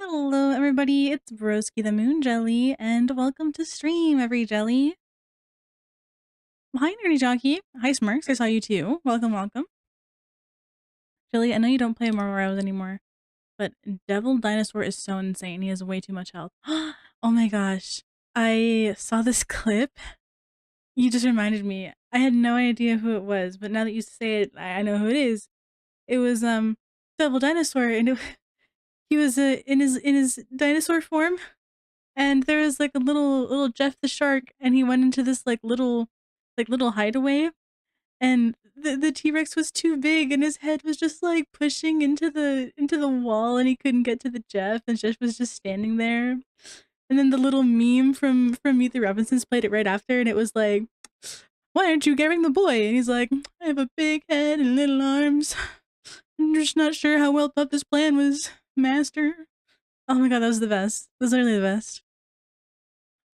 Hello, everybody. It's Broski the Moon Jelly, and welcome to stream, every jelly. Hi, Nerdy Jockey. Hi, Smirks. I saw you too. Welcome, welcome. Jelly, I know you don't play Moros anymore, but Devil Dinosaur is so insane. He has way too much health. Oh my gosh. I saw this clip. You just reminded me. I had no idea who it was, but now that you say it, I know who it is. It was Devil Dinosaur, and he was in his dinosaur form. And there was like a little Jeff the Shark, and he went into this little hideaway, and the T-Rex was too big, and his head was just like pushing into the wall, and he couldn't get to the Jeff, and Jeff was just standing there. And then the little meme from Meet the Robinsons played it right after, and it was like, "Why aren't you carrying the boy?" And he's like, "I have a big head and little arms. I'm just not sure how well thought this plan was, Master." Oh my god, that was the best. That was literally the best.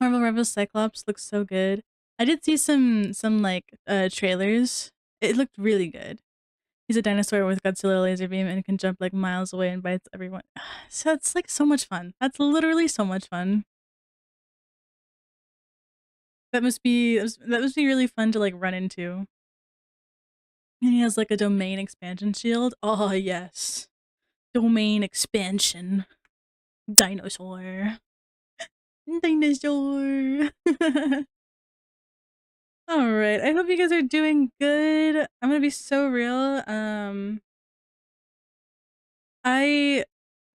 Marvel Rebels Cyclops looks so good. I did see some trailers. It looked really good. He's a dinosaur with Godzilla laser beam and can jump like miles away and bites everyone. So it's like so much fun. That's literally so much fun. That must be really fun to like run into. And he has like a domain expansion shield. Oh yes. Domain expansion. Dinosaur. Dinosaur. All right. I hope you guys are doing good. I'm gonna be so real. I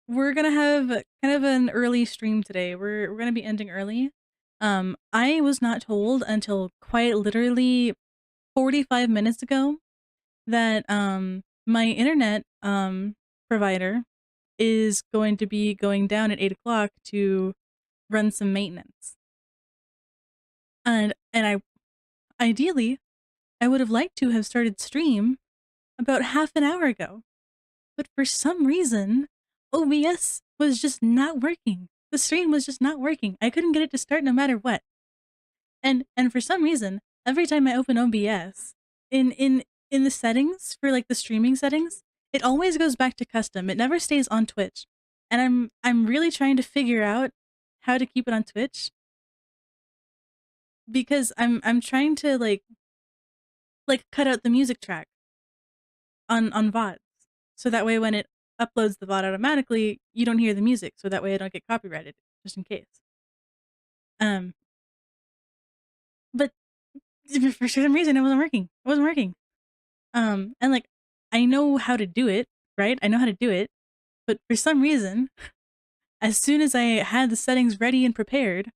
we're gonna have kind of an early stream today. We're gonna be ending early. I was not told until quite literally 45 minutes ago that my internet provider is going to be going down at 8 o'clock to run some maintenance. And I ideally I would have liked to have started stream about half an hour ago. But for some reason, OBS was just not working. The stream was just not working. I couldn't get it to start no matter what. And for some reason, every time I open OBS, in the settings for like the streaming settings, it always goes back to custom. It never stays on Twitch. And I'm really trying to figure out how to keep it on Twitch because I'm trying to like cut out the music track on VODs. So that way when it uploads the VOD automatically, you don't hear the music. So that way I don't get copyrighted, just in case. Um, but for some reason it wasn't working. It wasn't working. And like I know how to do it, right? I know how to do it, but for some reason, as soon as I had the settings ready and prepared,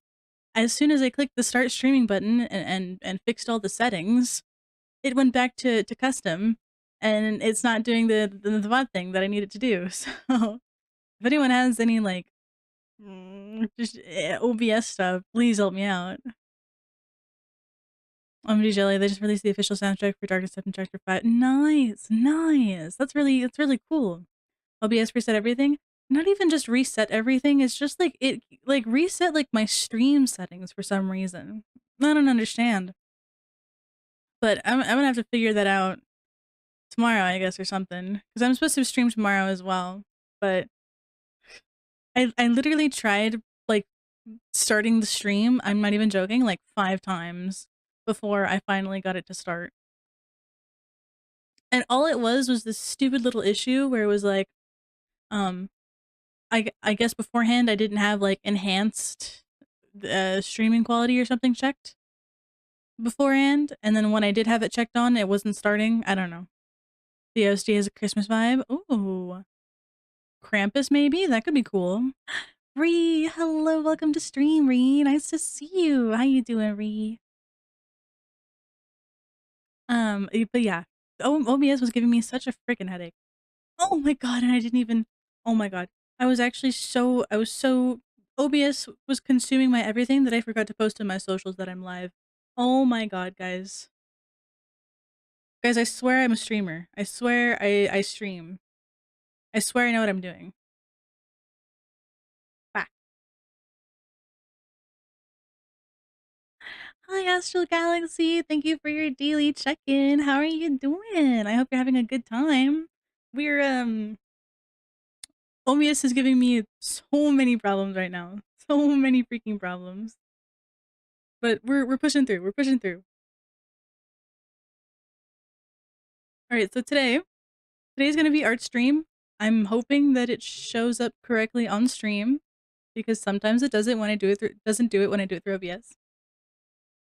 as soon as I clicked the start streaming button and fixed all the settings, it went back to custom, and it's not doing the VOD thing that I needed to do. So if anyone has any like just OBS stuff, please help me out. OMG Jelly, they just released the official soundtrack for Darkest Step and Chapter 5. Nice, nice. That's really cool. OBS reset everything. Not even just reset everything, it's just like it like reset like my stream settings for some reason. I don't understand. But I'm gonna have to figure that out tomorrow, I guess, or something. Because I'm supposed to stream tomorrow as well. But I literally tried like starting the stream, I'm not even joking, like 5 times before I finally got it to start. And all it was this stupid little issue where it was like, um, I guess beforehand I didn't have like enhanced streaming quality or something checked beforehand, and then when I did have it checked on, it wasn't starting. I don't know. The OSD has a Christmas vibe. Ooh, Krampus maybe? That could be cool. Ree, hello, welcome to stream, Ree. Nice to see you. How you doing, Ree? But yeah, OBS was giving me such a freaking headache. Oh my god, and I didn't even. Oh my god, I was actually so. I was so. OBS was consuming my everything that I forgot to post on my socials that I'm live. Oh my god, guys. Guys, I swear I'm a streamer. I swear I stream. I swear I know what I'm doing. Bah. Hi, Astral Galaxy. Thank you for your daily check-in. How are you doing? I hope you're having a good time. We're OBS is giving me so many problems right now. So many freaking problems. But we're pushing through. We're pushing through. All right, so today's gonna be art stream. I'm hoping that it shows up correctly on stream because sometimes it doesn't when I do it through doesn't do it when I do it through OBS.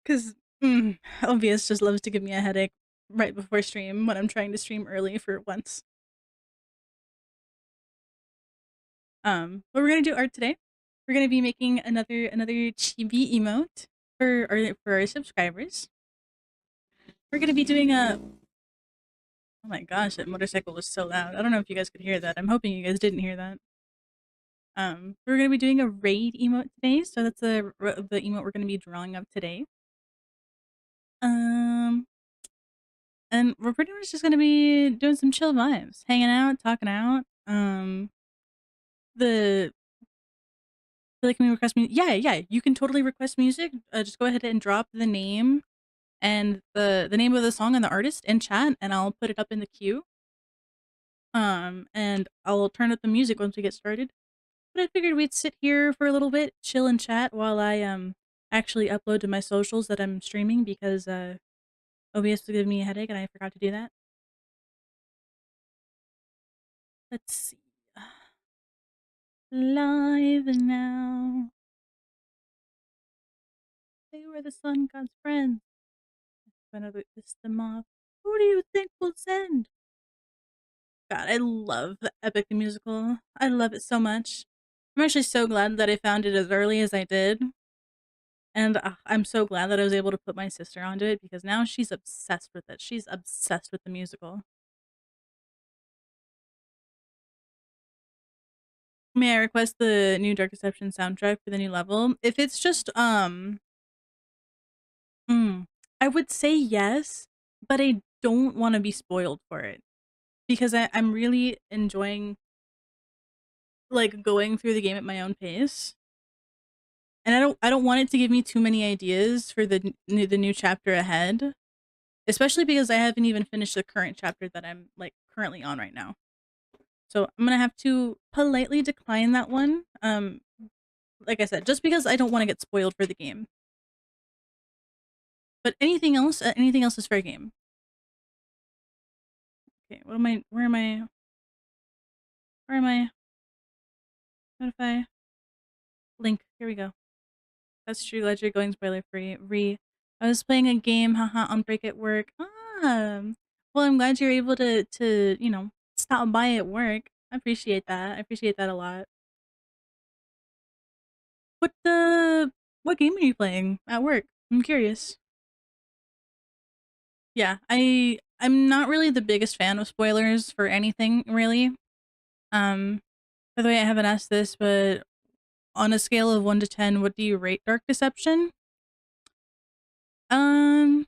Because OBS just loves to give me a headache right before stream when I'm trying to stream early for once. But we're gonna do art today. We're gonna be making another chibi emote for our subscribers. We're gonna be doing a oh my gosh, that motorcycle was so loud. I don't know if you guys could hear that. I'm hoping you guys didn't hear that. We're gonna be doing a raid emote today, so that's the emote we're gonna be drawing up today. Um, and we're pretty much just gonna be doing some chill vibes, hanging out, talking out. The like, can we request music? Yeah, you can totally request music. Just go ahead and drop the name and the name of the song and the artist in chat, and I'll put it up in the queue. And I'll turn up the music once we get started. But I figured we'd sit here for a little bit, chill and chat while I actually upload to my socials that I'm streaming because OBS was giving me a headache and I forgot to do that. Let's see. Live now. They were the sun god's friends. Whenever piss them off, who do you think will send? God, I love the Epic the Musical. I love it so much. I'm actually so glad that I found it as early as I did. And I'm so glad that I was able to put my sister onto it because now she's obsessed with it. She's obsessed with the musical. May I request the new Dark Deception soundtrack for the new level? If it's just I would say yes, but I don't want to be spoiled for it because I'm really enjoying like going through the game at my own pace. And I don't want it to give me too many ideas for the new chapter ahead, especially because I haven't even finished the current chapter that I'm like currently on right now. So I'm gonna have to politely decline that one. Like I said, just because I don't want to get spoiled for the game. But anything else is fair game. Okay, what am I? Where am I? Where am I? What if I link? Here we go. That's true. Glad you're going spoiler free. I was playing a game, haha, on break at work. Well, I'm glad you're able to stop by at work. I appreciate that. I appreciate that a lot. What the what game are you playing at work? I'm curious. Yeah, I'm not really the biggest fan of spoilers for anything really. Um, by the way, I haven't asked this, but on a scale of 1 to 10, what do you rate Dark Deception? Um,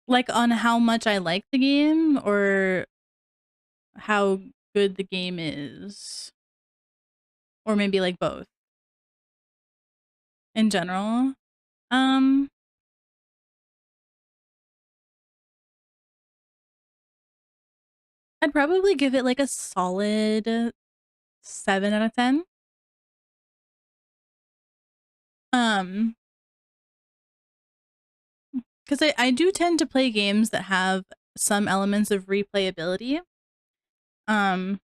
like on how much I like the game or how good the game is? Or maybe like both in general. Um, I'd probably give it like a solid 7 out of 10. Um, because I do tend to play games that have some elements of replayability. Um,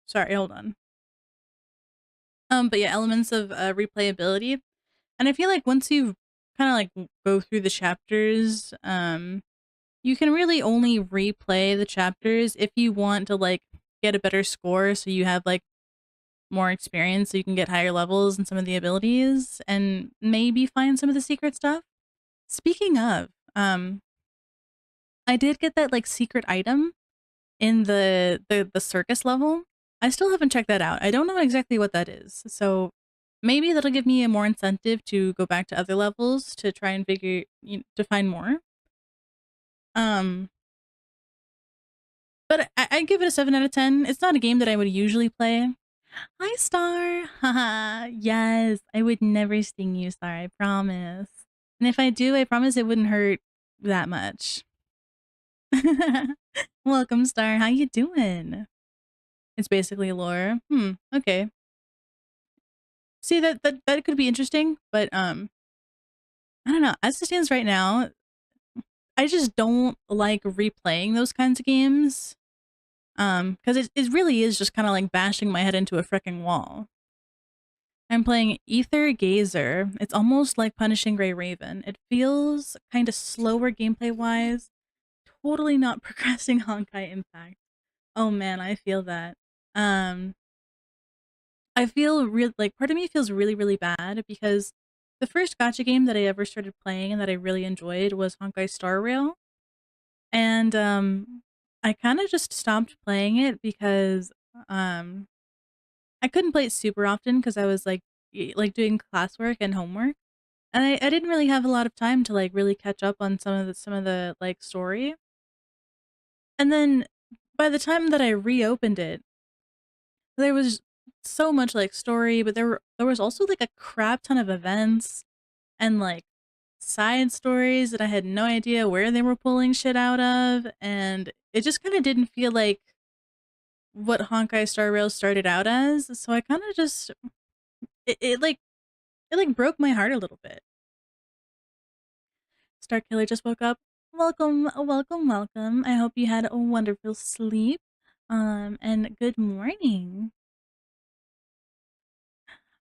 sorry, hold on. But yeah, elements of replayability. And I feel like once you kind of like go through the chapters, you can really only replay the chapters if you want to like get a better score so you have like more experience so you can get higher levels in some of the abilities and maybe find some of the secret stuff. Speaking of, I did get that like secret item in the circus level. I still haven't checked that out. I don't know exactly what that is. So maybe that'll give me a more incentive to go back to other levels to try and to find more. Um but I give it a 7 out of 10. It's not a game that I would usually play. Hi, Star. Haha. Yes, I would never sting you, Star. I promise. And if I do, I promise it wouldn't hurt that much. Welcome, Star. How you doing? It's basically lore. Okay. See that could be interesting, but I don't know. As it stands right now, I just don't like replaying those kinds of games. Because it really is just kind of like bashing my head into a freaking wall. I'm playing Ether Gazer. It's almost like Punishing Gray Raven. It feels kind of slower gameplay wise. Totally not progressing Honkai Impact. Oh man, I feel that. Um, I feel real like part of me feels really, really bad because the first gotcha game that I ever started playing and that I really enjoyed was Honkai Star Rail. And I kind of just stopped playing it because um I couldn't play it super often because I was like doing classwork and homework. And I didn't really have a lot of time to like really catch up on some of the like story. And then by the time that I reopened it, there was so much like story, but there was also like a crap ton of events and like side stories that I had no idea where they were pulling shit out of, and it just kind of didn't feel like what Honkai Star Rail started out as. So I kind of just it broke my heart a little bit. Star Killer just woke up. Welcome, welcome, welcome. I hope you had a wonderful sleep. And good morning.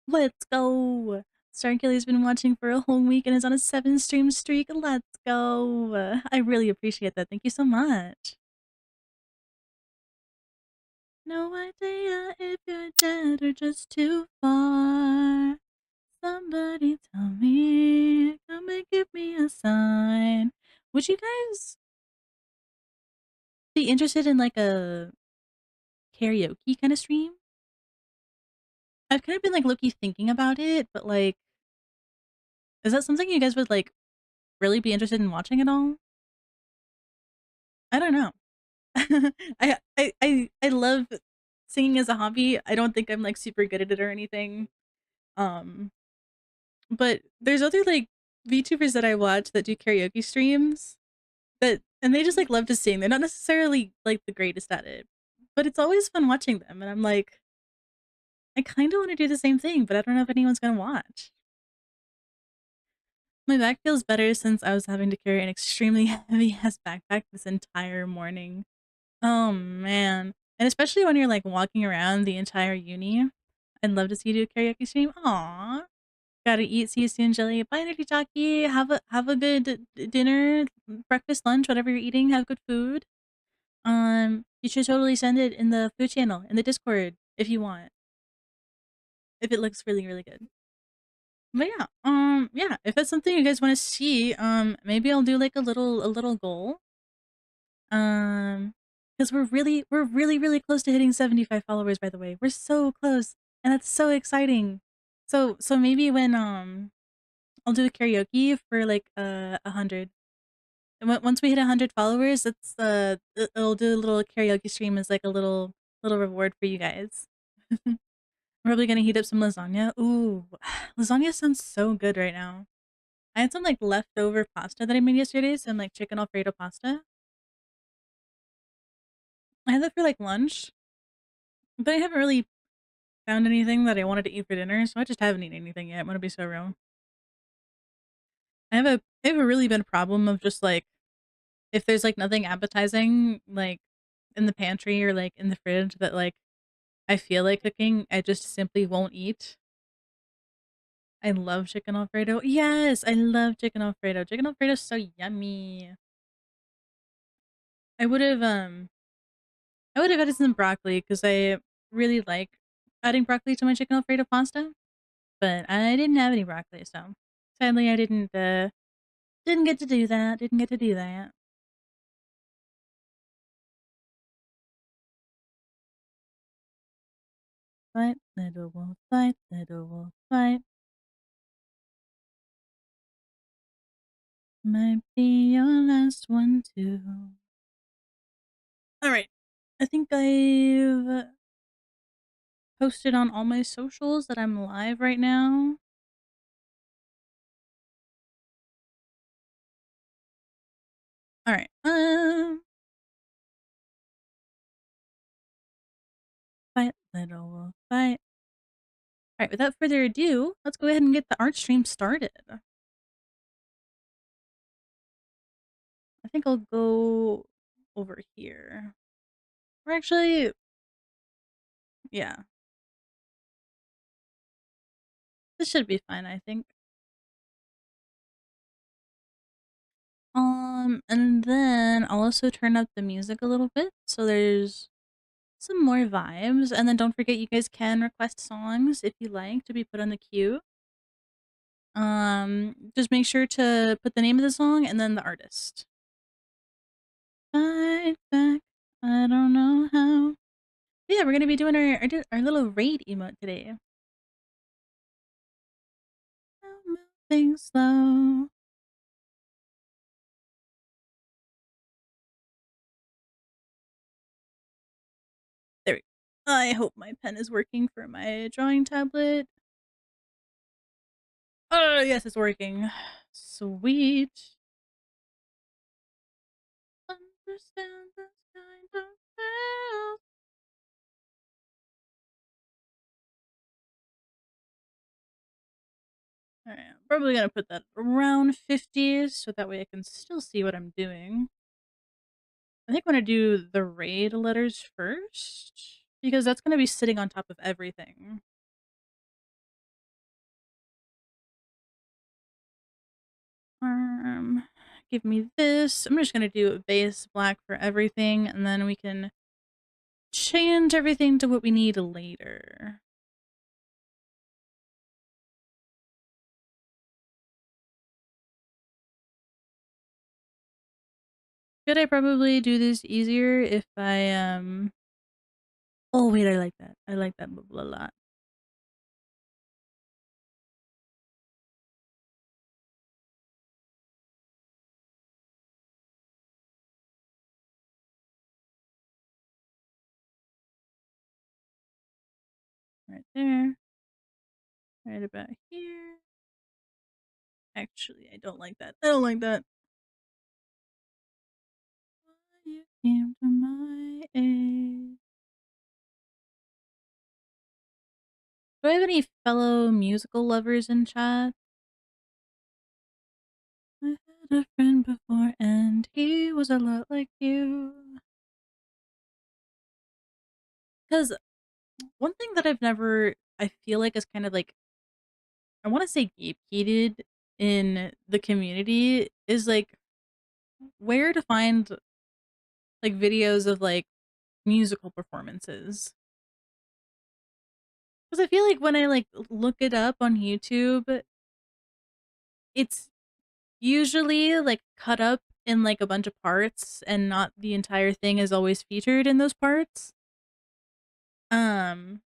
Let's go. Starkilly's been watching for a whole week and is on a 7 stream streak. Let's go. I really appreciate that. Thank you so much. No idea if you're dead or just too far. Somebody tell me, come and give me a sign. Would you guys be interested in like a karaoke kind of stream? I've kind of been like low-key thinking about it, but like, is that something you guys would like really be interested in watching at all? I don't know. I love singing as a hobby. I don't think I'm like super good at it or anything. Um, but there's other like VTubers that I watch that do karaoke streams and they just like love to sing. They're not necessarily like the greatest at it, but it's always fun watching them. And I'm like, I kind of want to do the same thing, but I don't know if anyone's gonna watch. My back feels better since I was having to carry an extremely heavy ass backpack this entire morning. Oh man. And especially when you're like walking around the entire uni. I'd love to see you do a karaoke stream. Aw. Gotta eat. See you soon, Jelly. Bye, Nerdy Jockey. Have a good dinner, breakfast, lunch, whatever you're eating. Have good food. You should totally send it in the food channel, in the Discord, if you want. If it looks really, really good. But yeah, yeah, if that's something you guys want to see, maybe I'll do like a little goal. Because we're really, really close to hitting 75 followers, by the way. We're so close, and that's so exciting. So maybe when I'll do a karaoke for like 100. And once we hit 100 followers, it'll do a little karaoke stream as like a little reward for you guys. We're probably gonna heat up some lasagna. Ooh, lasagna sounds so good right now. I had some like leftover pasta that I made yesterday, some like chicken alfredo pasta. I had that for like lunch, but I haven't really found anything that I wanted to eat for dinner, so I just haven't eaten anything yet. I'm gonna be so real. I have a really bad problem of just like if there's like nothing appetizing like in the pantry or like in the fridge that like I feel like cooking, I just simply won't eat. I love chicken alfredo. Yes, I love chicken alfredo. Chicken alfredo's so yummy. I would have I would have added some broccoli because I really like adding broccoli to my chicken alfredo pasta, but I didn't have any broccoli, so sadly I didn't get to do that. Didn't get to do that. Fight, little wolf, fight, little wolf, fight. Might be your last one too. All right. I think I've posted on all my socials that I'm live right now. All right. Fight, little wolf, fight. All right. Without further ado, let's go ahead and get the art stream started. I think I'll go over here. Or actually, yeah, this should be fine, I think. And then I'll also turn up the music a little bit so there's some more vibes. And then don't forget, you guys can request songs if you like to be put on the queue. Just make sure to put the name of the song and then the artist. Fight back. I don't know how. Yeah, we're gonna be doing our little raid emote today. Moving slow. There we go. I hope my pen is working for my drawing tablet. Oh, yes, it's working. Sweet. Understand this kind of feel. Alright, I'm probably gonna put that around 50 so that way I can still see what I'm doing. I think I'm gonna do the raid letters first because that's gonna be sitting on top of everything. Um, Give me this. I'm just gonna do a base black for everything, and then we can change everything to what we need later. Could I probably do this easier if I. Oh wait, I like that. I like that bubble a lot. Right there. Right about here. Actually, I don't like that. I don't like that. You came to my aid. Do I have any fellow musical lovers in chat? I had a friend before and he was a lot like you. Because one thing that I feel like is kind of like, I want to say gatekeeped in the community is like where to find like videos of like musical performances. Because I feel like when I like look it up on YouTube, it's usually like cut up in like a bunch of parts and not the entire thing is always featured in those parts. Um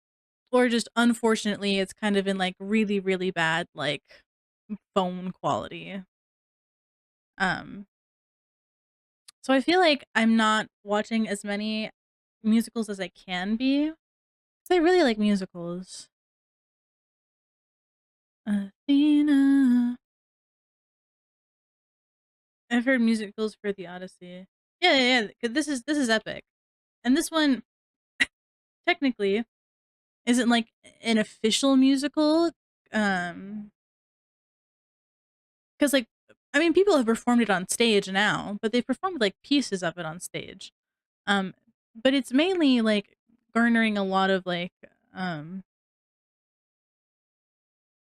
or just unfortunately it's kind of in like really really bad like phone quality. Um so I feel like I'm not watching as many musicals as I can be. 'Cause I really like musicals. Athena. I've heard musicals for the Odyssey. Yeah, yeah, yeah. 'Cause this is epic. And this one technically isn't like an official musical. Because like I mean people have performed it on stage now, but they've performed like pieces of it on stage. Um, but it's mainly like garnering a lot of like um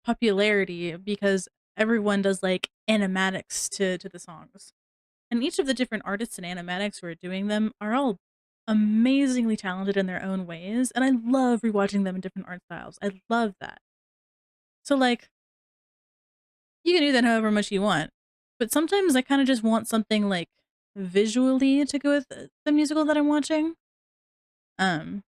popularity because everyone does like animatics to the songs. And each of the different artists and animatics who are doing them are all amazingly talented in their own ways, and I love rewatching them in different art styles. I love that. So like you can do that however much you want. But sometimes I kind of just want something like visually to go with the musical that I'm watching. Um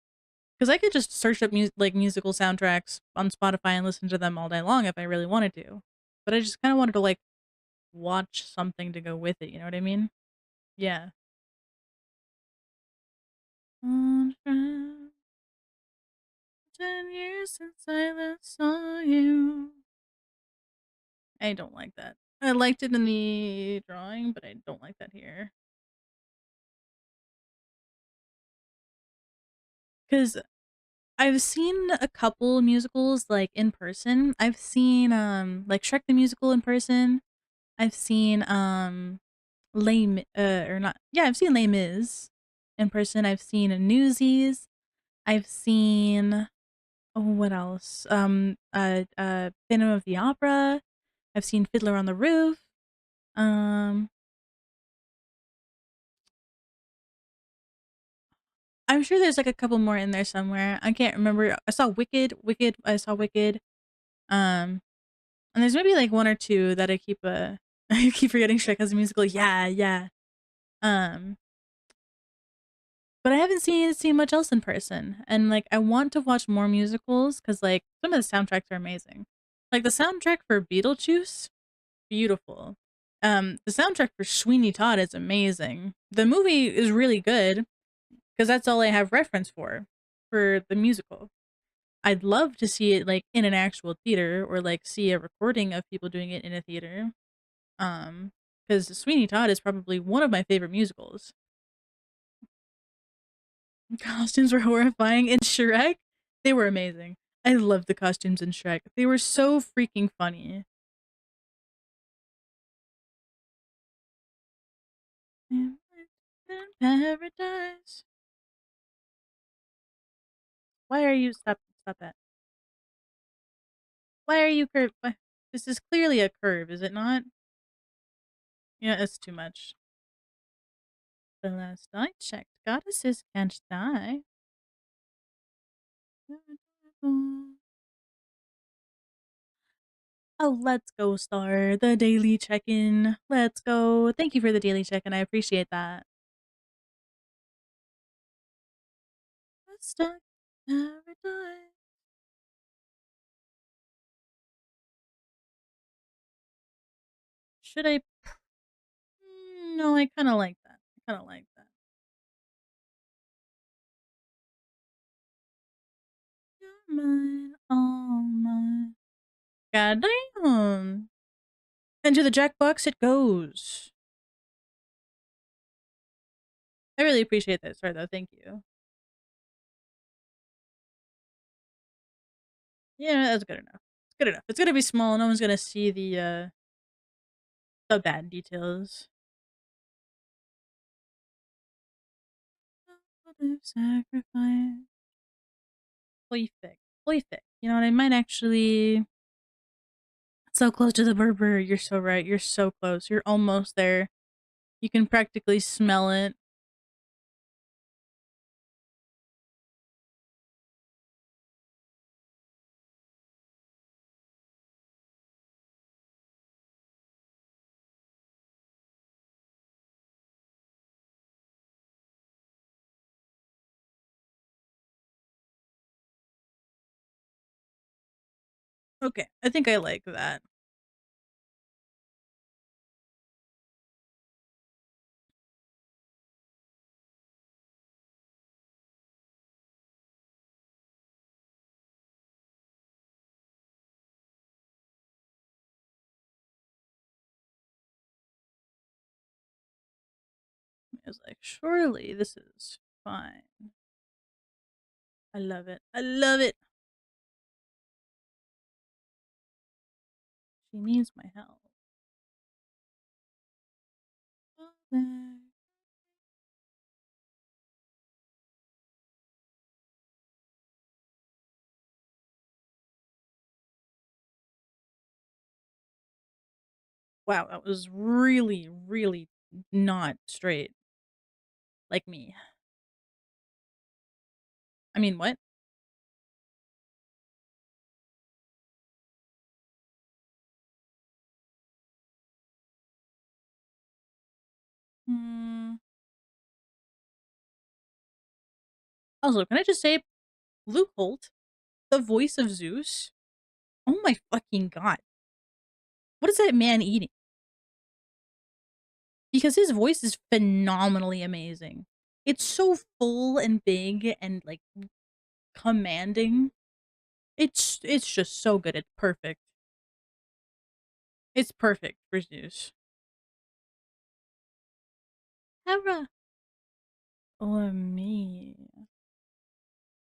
because I could just search up like musical soundtracks on Spotify and listen to them all day long if I really wanted to. But I just kind of wanted to like watch something to go with it, you know what I mean? Yeah. On friend, 10 years since I last saw you. I don't like that. I liked it in the drawing, but I don't like that here. because I've seen a couple musicals like in person. I've seen like Shrek the musical in person. I've seen or not, yeah, I've seen Les Mis in person. I've seen Newsies. I've seen, oh, what else? Phantom of the Opera. I've seen Fiddler on the Roof. Um, I'm sure there's like a couple more in there somewhere. I can't remember. I saw Wicked. Wicked. I saw Wicked. Um, and there's maybe like one or two that I keep I keep forgetting Shrek as a musical. Yeah, yeah. Um, but I haven't seen much else in person, and like I want to watch more musicals because like some of the soundtracks are amazing. Like the soundtrack for Beetlejuice, beautiful. The soundtrack for Sweeney Todd is amazing. The movie is really good because that's all I have reference for the musical. I'd love to see it like in an actual theater or like see a recording of people doing it in a theater. Because Sweeney Todd is probably one of my favorite musicals. Costumes were horrifying in Shrek. They were amazing. I loved the costumes in Shrek. They were so freaking funny. Paradise. Why are you stop that? Why are you curved? This is clearly a curve, is it not? Yeah, it's too much. The last I checked, goddesses can't die. Oh, let's go, Star. The daily check-in. Let's go. Thank you for the daily check-in. I appreciate that. Stuck paradise. Should I? No, I kind of like that. I kind of like that. You're mine, all mine. God damn. Into the Jackbox it goes. I really appreciate that, Star, though. Thank you. Yeah, that's good enough. It's good enough. It's gonna be small. No one's gonna see the bad details. Sacrifice. Perfect. Perfect. You know what? I might actually. So close to the Berber. You're so right. You're so close. You're almost there. You can practically smell it. Okay, I think I like that. I was like, surely this is fine. I love it. I love it. She needs my help. Wow, that was really, really not straight. Like me. I mean, what? Hmm. Also, can I just say, Luke Holt, the voice of Zeus? Oh my fucking god. What is that man eating? Because his voice is phenomenally amazing. It's so full and big and like commanding. It's just so good. It's perfect. It's perfect for Zeus. Hera or me.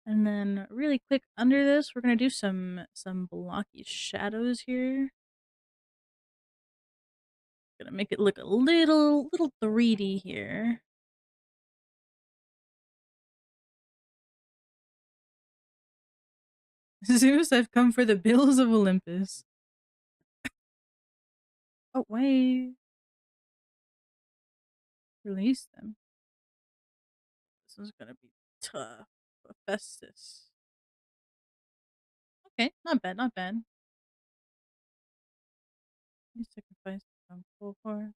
And then really quick under this, we're gonna do some blocky shadows here. Gonna make it look a little 3D here. Zeus, I've come for the bills of Olympus. Oh, wait. Release them. This is gonna be tough. Hephaestus. Okay, not bad, not bad. You sacrifice some for.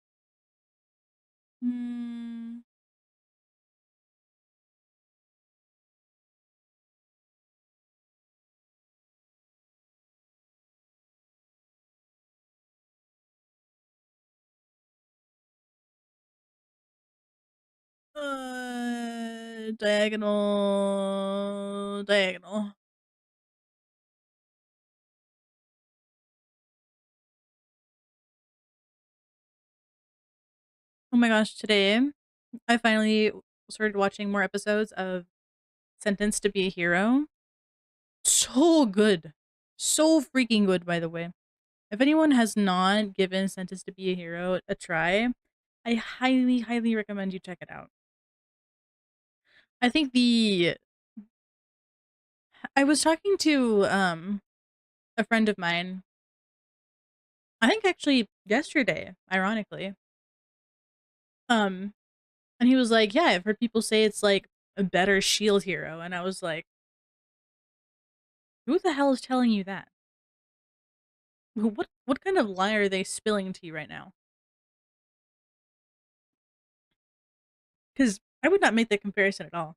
Hmm. Diagonal. Diagonal. Oh my gosh, today I finally started watching more episodes of Sentenced to Be a Hero. So good. So freaking good, by the way. If anyone has not given Sentenced to Be a Hero a try, I highly, highly recommend you check it out. I think the I was talking to a friend of mine, I think actually yesterday, ironically. Um and he was like, "Yeah, I've heard people say it's like a better shield hero." And I was like, "Who the hell is telling you that? What kind of lie are they spilling to you right now?" Cuz I would not make that comparison at all.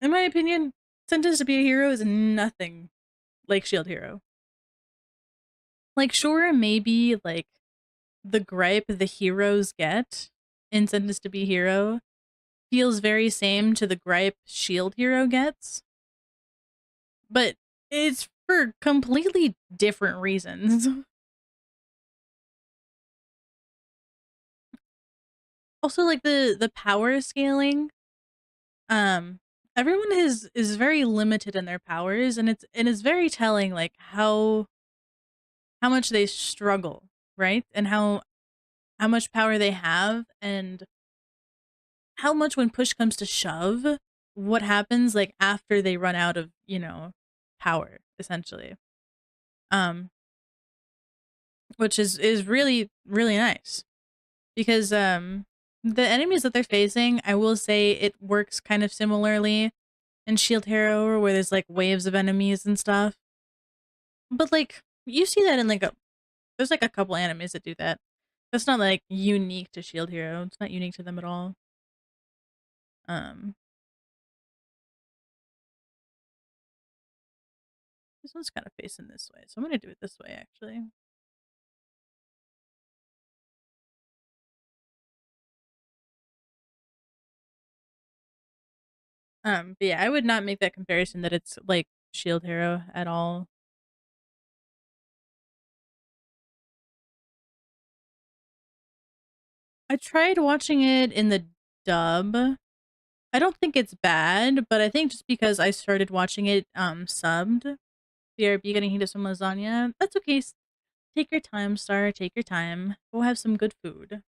In my opinion, Sentenced to Be a Hero is nothing like Shield Hero. Like, sure, maybe like the gripe the heroes get in Sentenced to Be a Hero feels very same to the gripe Shield Hero gets, but it's for completely different reasons. Also, like the power scaling, um, everyone is very limited in their powers, and it's very telling, like how much they struggle, right? And how much power they have, and how much when push comes to shove, what happens like after they run out of, power, essentially. Um, which is really, really nice. Because the enemies that they're facing, I will say it works kind of similarly in Shield Hero where there's like waves of enemies and stuff. But like you see that in like there's like a couple animes that do that. That's not like unique to Shield Hero. It's not unique to them at all. Um this one's kind of facing this way, so I'm gonna do it this way actually. But yeah, I would not make that comparison that it's like Shield Hero at all. I tried watching it in the dub. I don't think it's bad, but I think just because I started watching it subbed, BRB getting heated some lasagna. That's okay. Take your time, Star. Take your time. We'll have some good food.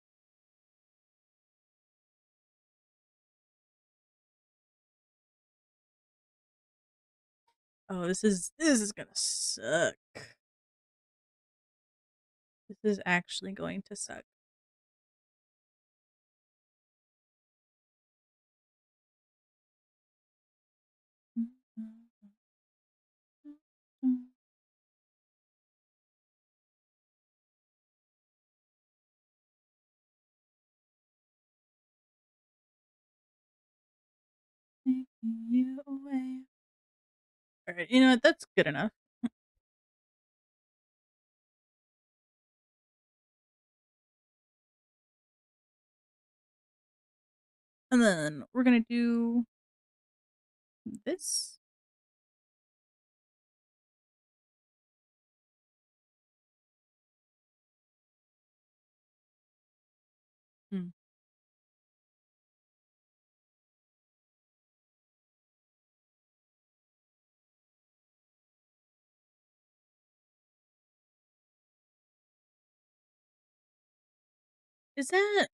Oh, this is gonna suck. This is actually going to suck. Taking you away. All right, you know what? That's good enough. And then we're gonna do this. Hmm. Is that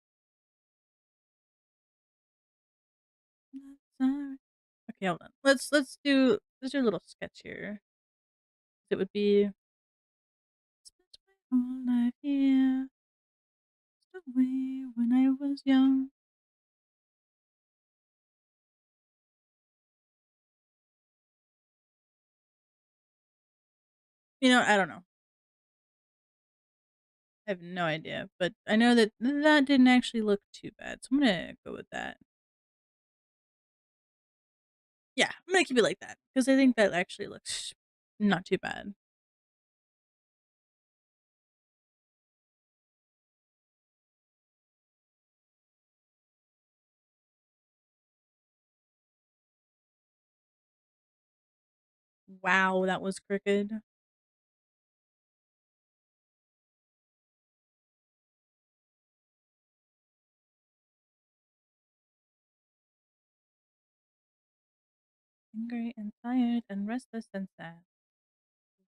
that's not okay, hold on. Let's do a little sketch here. It would be spent my whole life here, away when I was young. I don't know. I have no idea, but I know that that didn't actually look too bad, so I'm gonna go with that. Yeah, I'm gonna keep it like that because I think that actually looks not too bad. Wow, that was crooked. Angry and tired and restless and sad.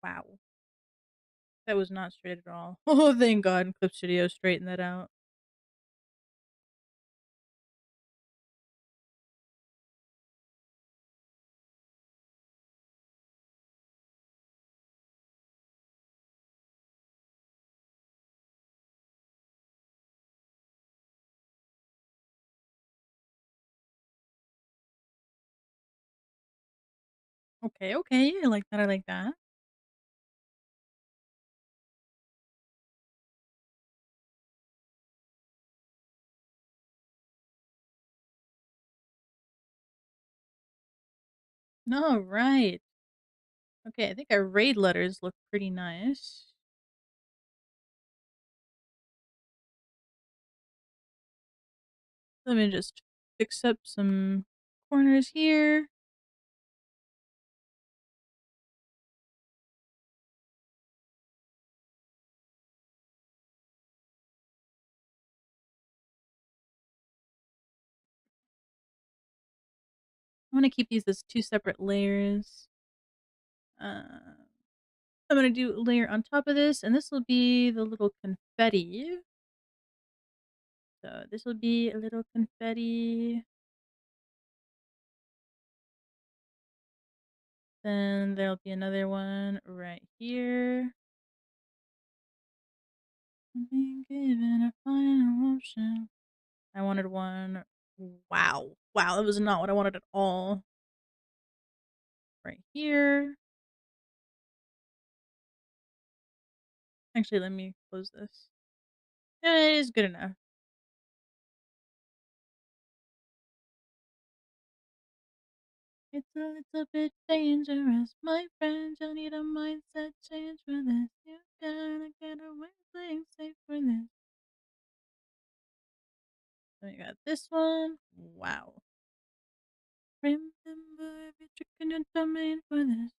Wow, that was not straight at all. Oh, thank God, Clip Studio straightened that out. Okay, okay, I like that. I like that. No, right. Okay, I think our raid letters look pretty nice. Let me just fix up some corners here. I'm gonna keep these as two separate layers. Uh, I'm gonna do a layer on top of this, and this will be the little confetti. So this will be a little confetti. Then there'll be another one right here. Being given a final option. I wanted one. Wow. Wow, that was not what I wanted at all. Right here. Actually, let me close this. Yeah, it is good enough. It's a little bit dangerous, my friend. You'll need a mindset change for this. You gotta get away playing safe for this. Then we got this one. Wow. Remember every trick in your domain for this.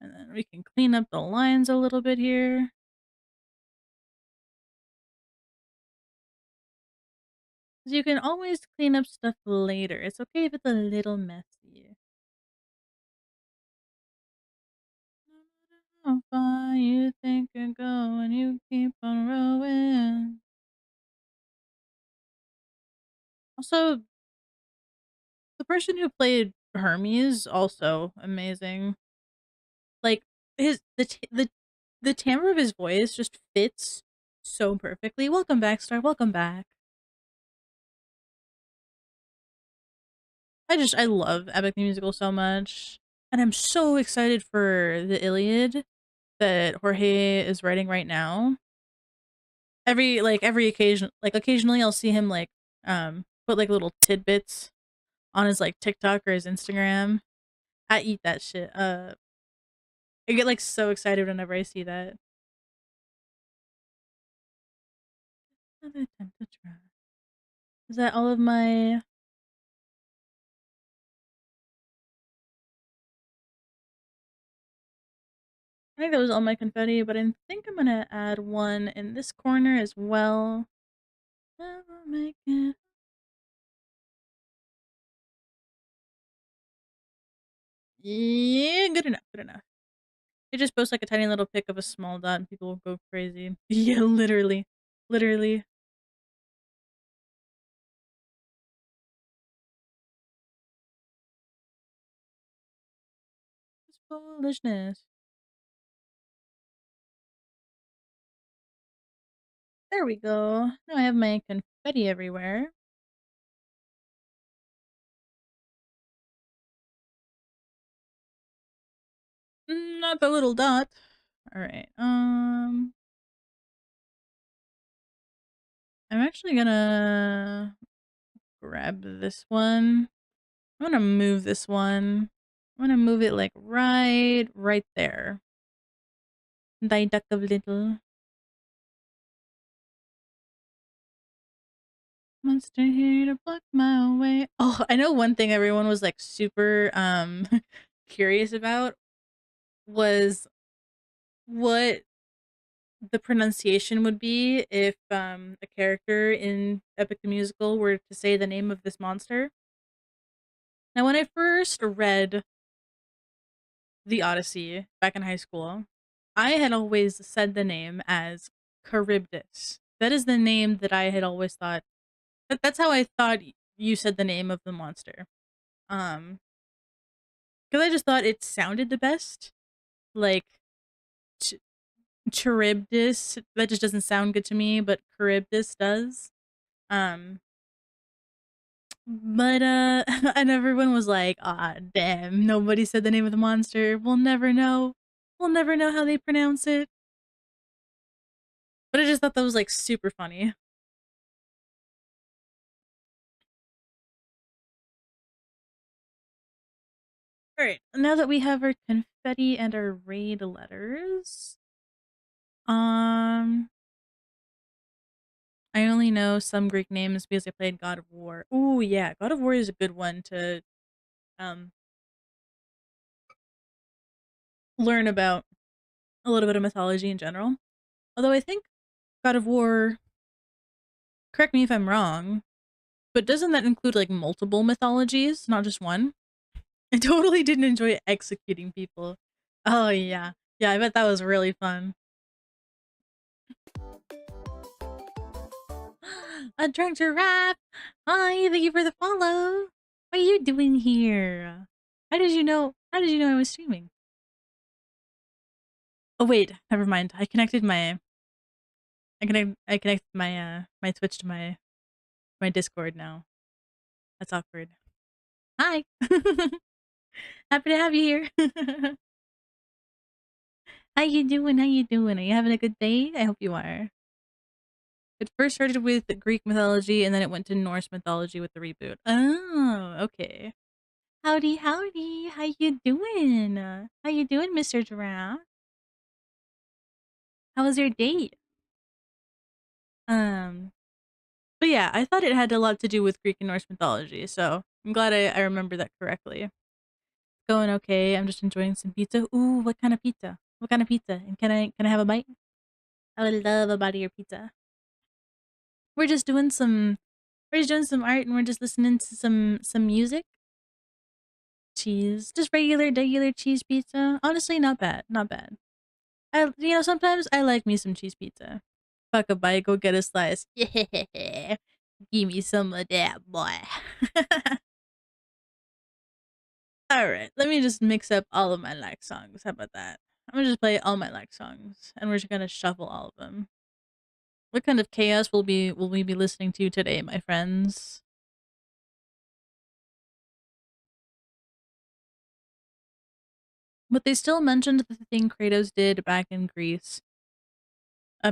And then we can clean up the lines a little bit here. 'Cause you can always clean up stuff later. It's okay if it's a little messy. No matter how far you think you're going, you keep on rowing. Also, the person who played Hermes also amazing. Like his the timbre of his voice just fits so perfectly. Welcome back, Star. Welcome back. I love Epic the Musical so much, and I'm so excited for the Iliad that Jorge is writing right now. Every occasion, like occasionally, I'll see him put like little tidbits on his like TikTok or his Instagram. I eat that shit. I get like so excited whenever I see that. Another time to try. Is that all of my? I think that was all my confetti, but I think I'm gonna add one in this corner as well. Never make it. Yeah, good enough. Good enough. They just post like a tiny little pic of a small dot and people will go crazy. Yeah, literally. Literally. It's foolishness. There we go. Now I have my confetti everywhere. Not the little dot. All right. I'm actually gonna grab this one. I'm gonna move this one. I'm gonna move it like right there. Die duck of little monster here to block my way. Oh, I know one thing everyone was like super curious about was what the pronunciation would be if a character in Epic the Musical were to say the name of this monster. Now, when I first read The Odyssey back in high school, I had always said the name as Charybdis. That is the name that I had always thought. That's how I thought you said the name of the monster. Um, because I just thought it sounded the best. Like Ch- Charybdis, that just doesn't sound good to me, but Charybdis does. Um, but and everyone was like, "Ah, damn! Nobody said the name of the monster. We'll never know. We'll never know how they pronounce it." But I just thought that was like super funny. All right, now that we have our confetti and our raid letters, um, I only know some Greek names because I played God of War. Ooh, yeah, God of War is a good one to um learn about a little bit of mythology in general. Although I think God of War, correct me if I'm wrong, but doesn't that include like multiple mythologies, not just one? I totally didn't enjoy executing people. Oh yeah. Yeah, I bet that was really fun. A drunk giraffe. Hi, thank you for the follow. What are you doing here? How did you know? How did you know I was streaming? Oh wait, never mind. I connected my my Twitch to my Discord now. That's awkward. Hi. Happy to have you here. How you doing? How you doing? Are you having a good day? I hope you are. It first started with Greek mythology and then it went to Norse mythology with the reboot. Oh, okay. Howdy, howdy. How you doing? How you doing, Mr. Giraffe? How was your date? Um, but yeah, I thought it had a lot to do with Greek and Norse mythology, so I'm glad I remember that correctly. Going okay. I'm just enjoying some pizza. Ooh, what kind of pizza? What kind of pizza? And can I have a bite? I would love a bite of your pizza. We're just doing some we're just doing some art and we're just listening to some music. Cheese. Just regular cheese pizza. Honestly, not bad. Not bad. Sometimes I like me some cheese pizza. Fuck a bite, go get a slice. Yeah. Give me some of that, boy. Alright, let me just mix up all of my like songs. How about that? I'm gonna just play all my like songs and we're just gonna shuffle all of them. What kind of chaos will we be listening to today, my friends? But they still mentioned the thing Kratos did back in Greece.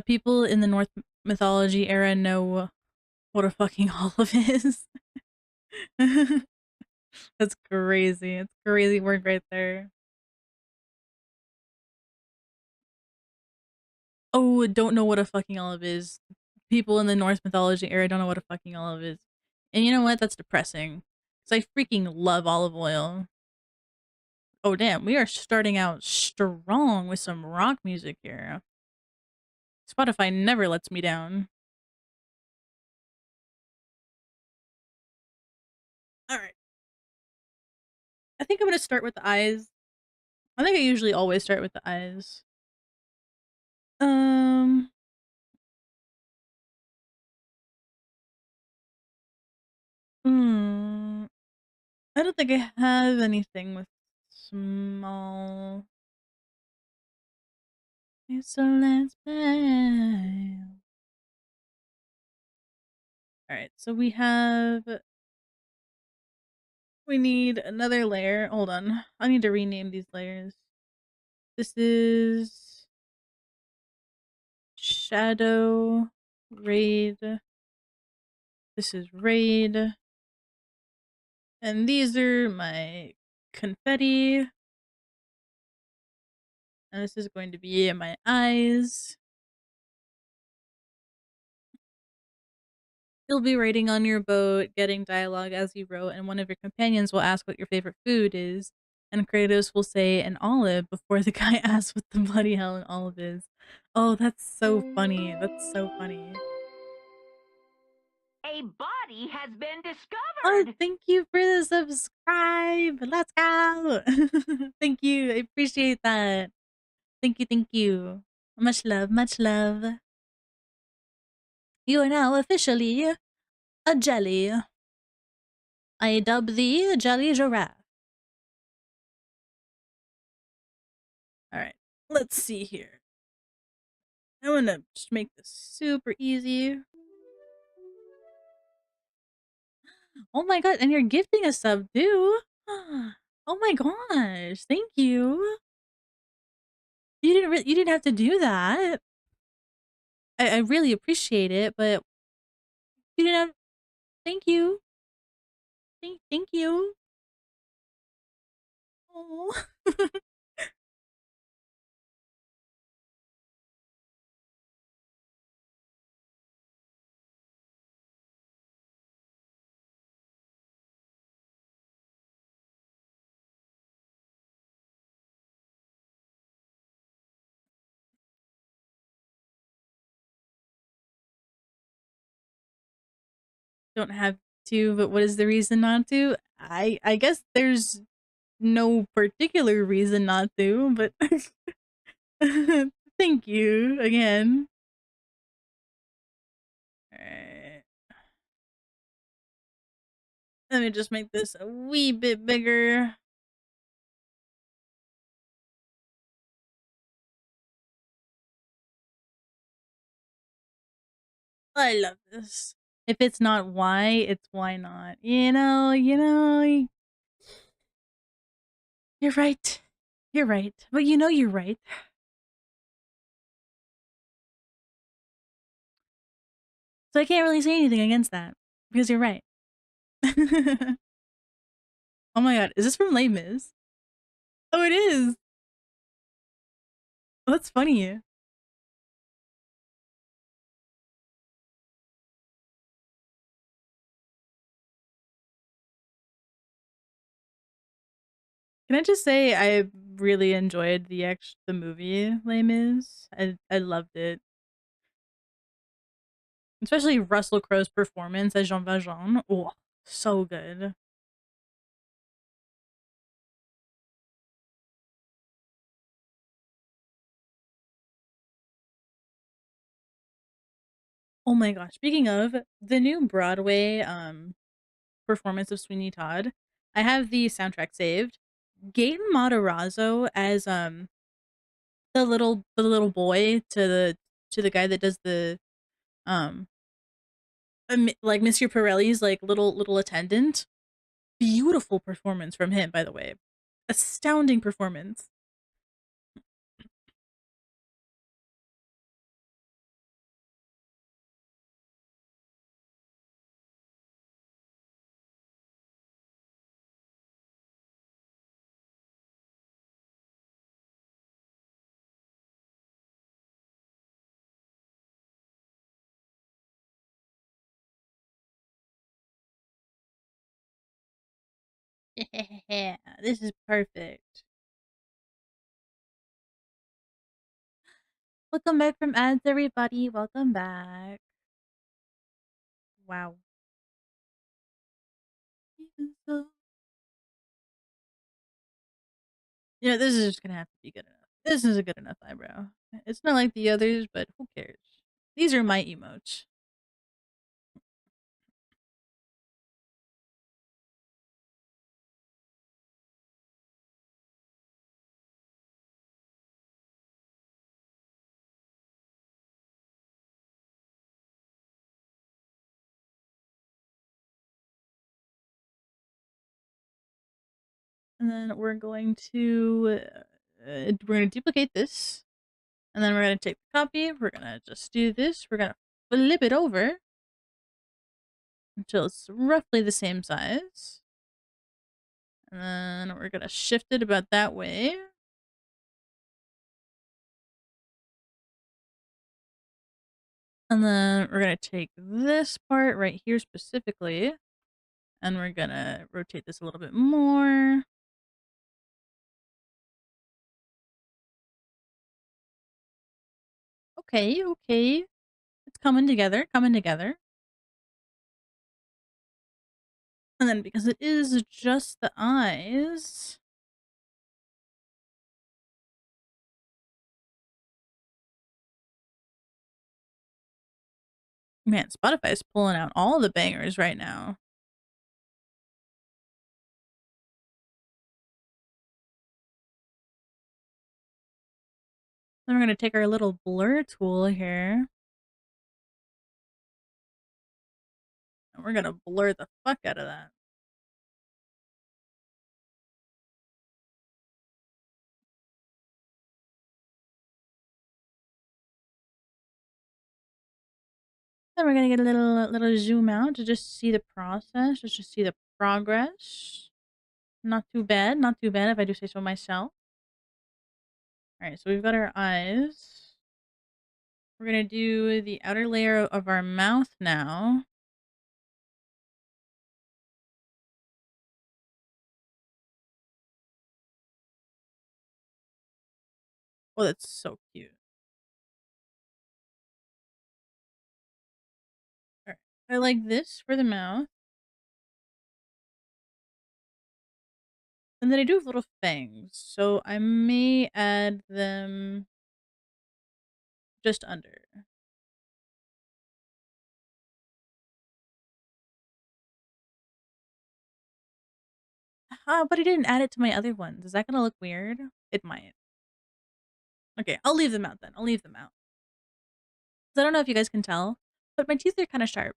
People in the North mythology era know what a fucking olive is. That's crazy. It's crazy work right there. Oh, don't know what a fucking olive is. People in the Norse mythology era don't know what a fucking olive is. And you know what? That's depressing. Because I freaking love olive oil. Oh, damn. We are starting out strong with some rock music here. Spotify never lets me down. All right. I think I'm going to start with the eyes. I think I usually always start with the eyes. Um, hmm. I don't think I have anything with small. So let's play. All right, so we need another layer. Hold on, I need to rename these layers. This is shadow raid. This is raid, and these are my confetti. And this is going to be my eyes. You'll be writing on your boat, getting dialogue as you wrote, and one of your companions will ask what your favorite food is. And Kratos will say an olive before the guy asks what the bloody hell an olive is. Oh, that's so funny. That's so funny. A body has been Oh, discovered. thank you for the subscribe. Let's go. Thank you. I appreciate that. Thank you. Thank you. Much love. Much love. You are now officially a jelly. I dub thee Jelly Giraffe. Alright, let's see here. I want to just make this super easy. Oh my god, and you're gifting a sub too? Oh my gosh, thank you. You didn't have to do that. I really appreciate it, but you didn't have. Thank you. Thank you. Oh. Don't have to, but what is the reason not to? I guess there's no particular reason not to, but thank you again. Alright. Let me just make this a wee bit bigger. I love this. If it's not why, it's why not. You're right. You're right. But you know you're right. So I can't really say anything against that. Because you're right. Oh my god, is this from Les Mis? Oh, it is. Oh, that's funny. Can I just say I really enjoyed the movie Les Mis. I loved it. Especially Russell Crowe's performance as Jean Valjean. Oh, so good. Oh my gosh. Speaking of the new Broadway performance of Sweeney Todd, I have the soundtrack saved. Gaten Matarazzo as the little boy to the guy that does the um like Monsieur Pirelli's like little attendant. Beautiful performance from him, by the way. Astounding performance. Yeah, this is perfect. Welcome back from ads, everybody. Welcome back. Wow. Even so Yeah, this is just gonna have to be good enough. This is a good enough eyebrow. It's not like the others, but who cares? These are my emotes. And then we're gonna duplicate this, and then we're gonna take the copy. We're gonna just do this. We're gonna flip it over until it's roughly the same size, and then we're gonna shift it about that way. And then we're gonna take this part right here specifically, and we're gonna rotate this a little bit more. Okay, okay. It's coming together, coming together. And then because it is just the eyes, man, Spotify's pulling out all the bangers right now. Then we're gonna take our little blur tool here, and we're gonna blur the fuck out of that. Then we're gonna get a little zoom out to just see the process, just to see the progress. Not too bad, not too bad if I do say so myself. Alright, so we've got our eyes. We're gonna do the outer layer of our mouth now. Oh, that's so cute. Alright, I like this for the mouth. And then I do have little fangs, so I may add them just under. But I didn't add it to my other ones. Is that gonna look weird? It might. Okay, I'll leave them out then. I'll leave them out. 'Cause I don't know if you guys can tell, but my teeth are kind of sharp.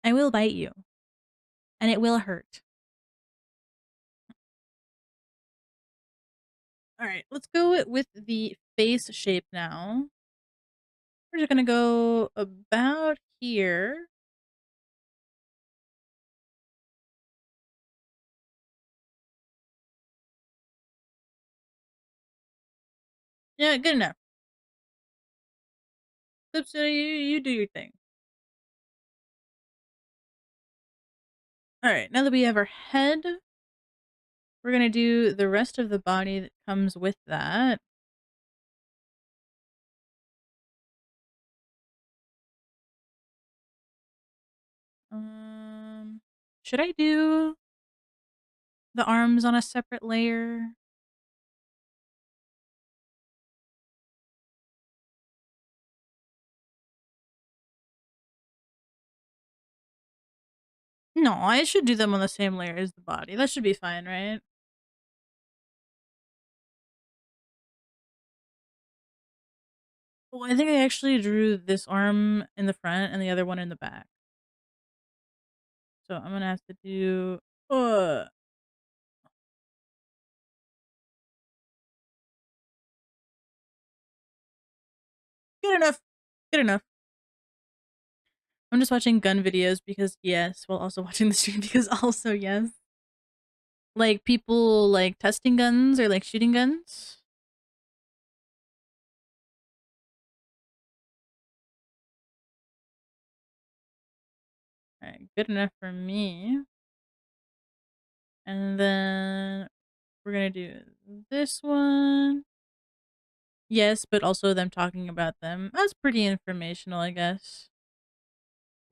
I will bite you, and it will hurt. All right, let's go with the face shape now. We're just gonna go about here. Yeah, good enough. Oops, you do your thing. All right, now that we have our head, we're gonna do the rest of the body that comes with that. Um, should I do the arms on a separate layer? No, I should do them on the same layer as the body. That should be fine, right? Well, I think I actually drew this arm in the front and the other one in the back. So I'm gonna have to do. Uh, good enough. Good enough. I'm just watching gun videos because yes, while also watching the stream because also yes. Like people like testing guns or like shooting guns. Alright, good enough for me. And then we're gonna do this one. Yes, but also them talking about them. That's pretty informational, I guess.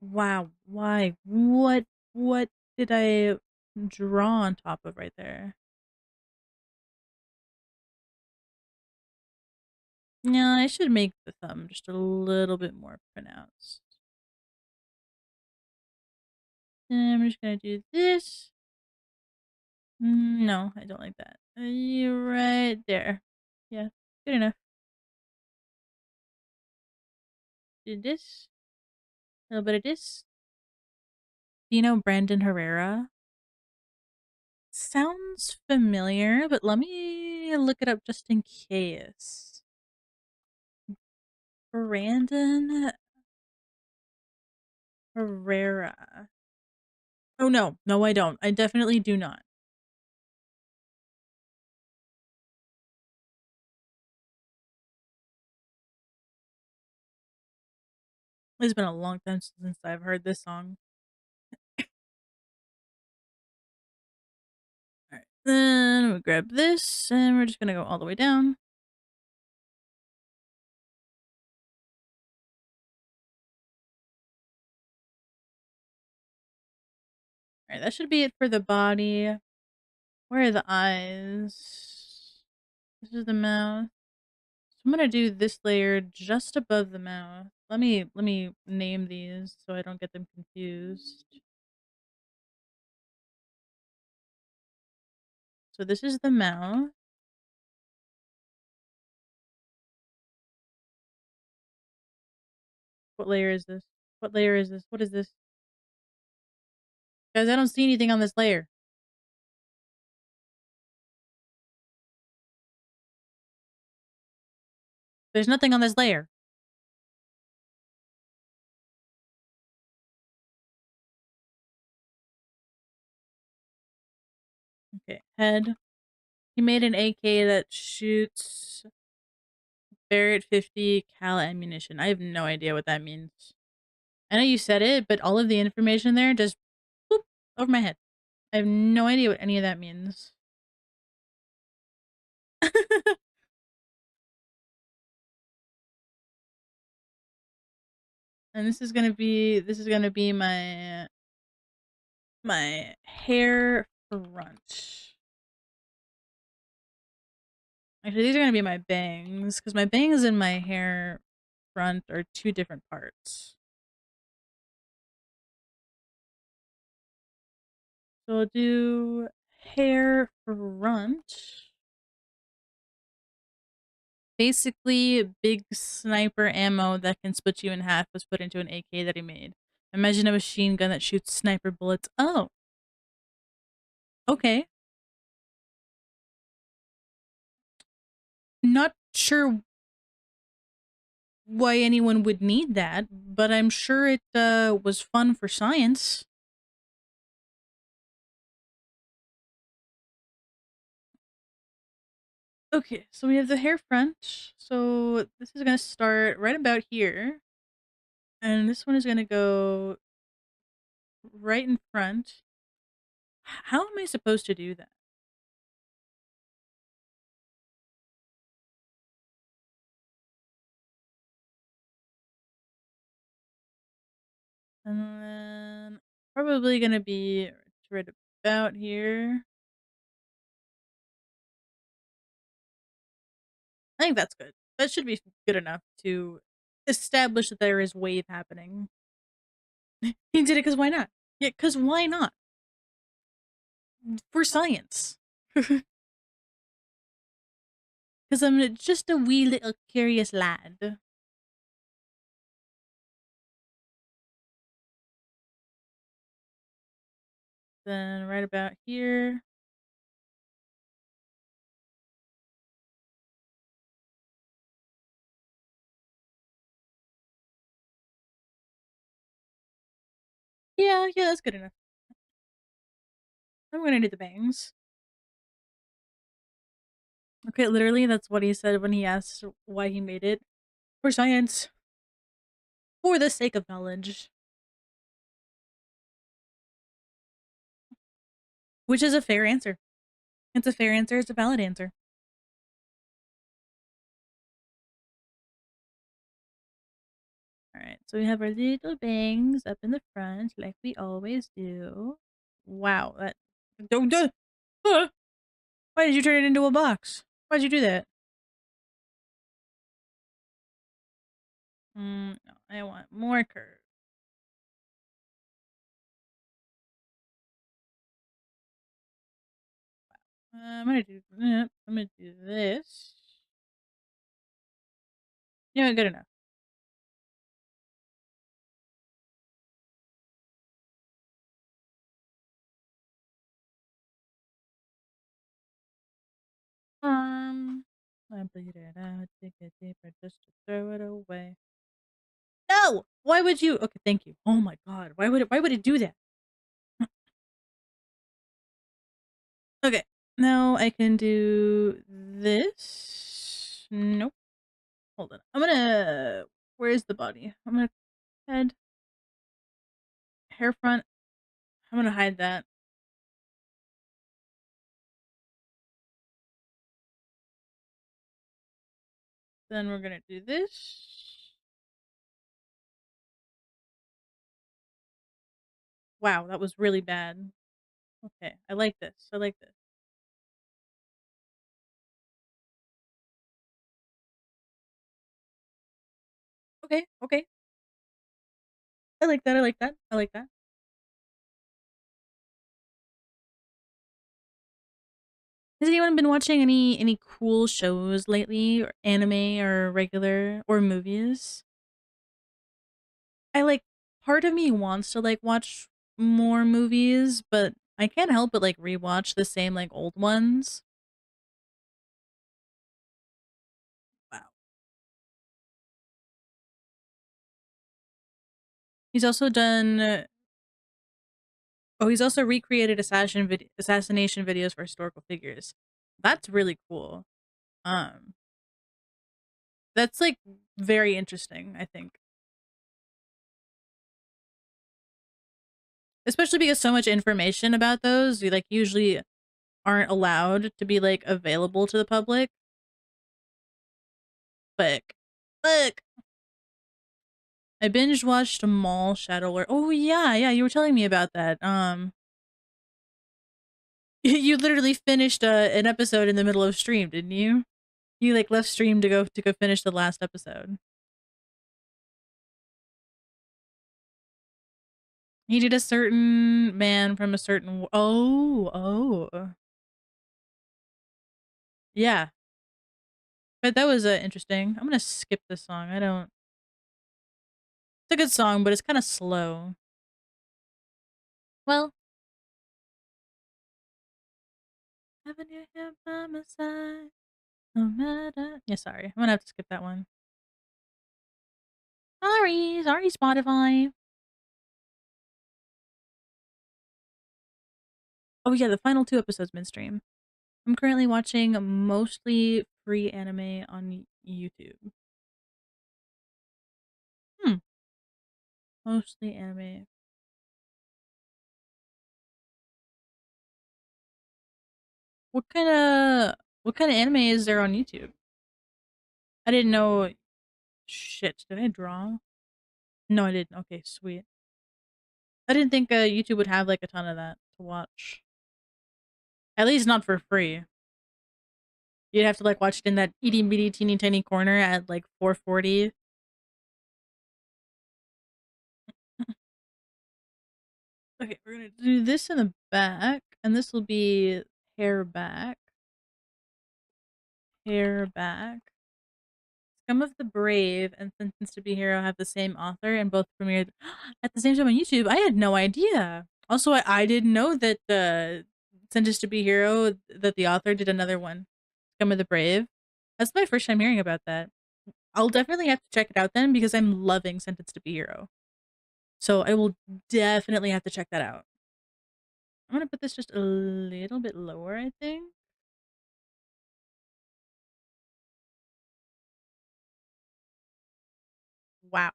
Wow, why? What did I draw on top of right there. Yeah, I should make the thumb just a little bit more pronounced. And I'm just gonna do this. No, I don't like that. You're right there. Yeah, good enough. Do this. A little bit of this. Do you know Brandon Herrera? Sounds familiar, but let me look it up just in case. Brandon Herrera. Oh no, no, I don't. I definitely do not. It's been a long time since I've heard this song. All right, then we grab this, and we're just gonna go all the way down. All right, that should be it for the body. Where are the eyes? This is the mouth. So I'm gonna do this layer just above the mouth. Let me name these so I don't get them confused. So this is the mouth. What layer is this? What layer is this? What is this? Guys, I don't see anything on this layer. There's nothing on this layer. Okay, head. He made an AK that shoots Barrett 50 cal ammunition. I have no idea what that means. I know you said it, but all of the information there just boop over my head. I have no idea what any of that means. And this is gonna be my hair front. Actually, these are gonna be my bangs because my bangs and my hair front are two different parts. So I'll do hair front. Basically, big sniper ammo that can split you in half was put into an AK that he made. Imagine a machine gun that shoots sniper bullets. Oh, okay. Not sure why anyone would need that, but I'm sure it was fun for science. Okay, so we have the hair front. So this is gonna start right about here. And this one is gonna go right in front. How am I supposed to do that? And then probably gonna be right about here. I think that's good. That should be good enough to establish that there is wave happening. He did it because why not? Yeah, because why not? For science. Because I'm just a wee little curious lad. Then right about here. Yeah, yeah, that's good enough. I'm gonna do the bangs. Okay, literally, that's what he said when he asked why he made it. For science. For the sake of knowledge. Which is a fair answer. It's a fair answer, it's a valid answer. Alright, so we have our little bangs up in the front, like we always do. Wow, that Don't do. Why did you turn it into a box? Why'd you do that? No, I want more curves. I'm gonna do. I'm gonna do this. Yeah, good enough. I bleed it out, take it deeper just to throw it away. No! Why would you? Okay, thank you. Oh my god, why would it do that? Okay, now I can do this. Nope. Hold on. I'm gonna. Where's the body? I'm gonna head, hair front. I'm gonna hide that. Then we're gonna do this. Wow, that was really bad. Okay, I like this. I like this. Okay, okay. I like that. I like that. I like that. Has anyone been watching any cool shows lately, or anime, or regular, or movies? I like part of me wants to like watch more movies, but I can't help but like rewatch the same like old ones. Wow. He's also done. Oh, he's also recreated assassination videos for historical figures. That's really cool. Um, that's like very interesting. I think, especially because so much information about those you like usually aren't allowed to be like available to the public. But look, I binge watched Mall Shadow Lord. Oh yeah, yeah, you were telling me about that. You literally finished an episode in the middle of stream, didn't you? You like left stream to go finish the last episode. He did a certain man from a certain. Oh, yeah. But that was interesting. I'm gonna skip this song. I don't. It's a good song, but it's kind of slow. Well, having you here by my side, no matter. Yeah, sorry. I'm gonna have to skip that one. Sorry, Spotify. Oh yeah, the final two episodes midstream. I'm currently watching mostly free anime on YouTube. Hmm, mostly anime. What kind of anime is there on YouTube? I didn't know. Shit, did I draw? No, I didn't. Okay, sweet. I didn't think YouTube would have like a ton of that to watch. At least not for free. You'd have to like watch it in that itty bitty teeny tiny corner at like 440. Okay, we're gonna do this in the back, and this will be hair back, hair back. Scum of the Brave and Sentenced to Be Hero have the same author and both premiered at the same time on YouTube. I had no idea. Also, I didn't know that the Sentenced to Be Hero that the author did another one, Scum of the Brave. That's my first time hearing about that. I'll definitely have to check it out then because I'm loving Sentenced to Be Hero. So I will definitely have to check that out. I'm gonna put this just a little bit lower, I think. Wow.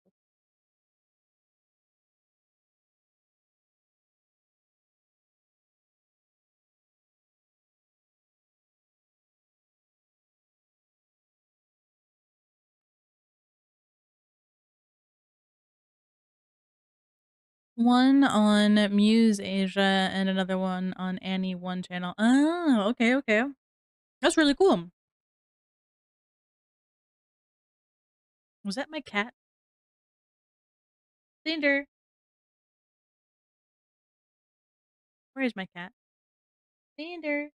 One on Muse Asia and another one on Annie One channel. Oh, okay, okay. That's really cool. Was that my cat? Cinder. Where is my cat? Cinder.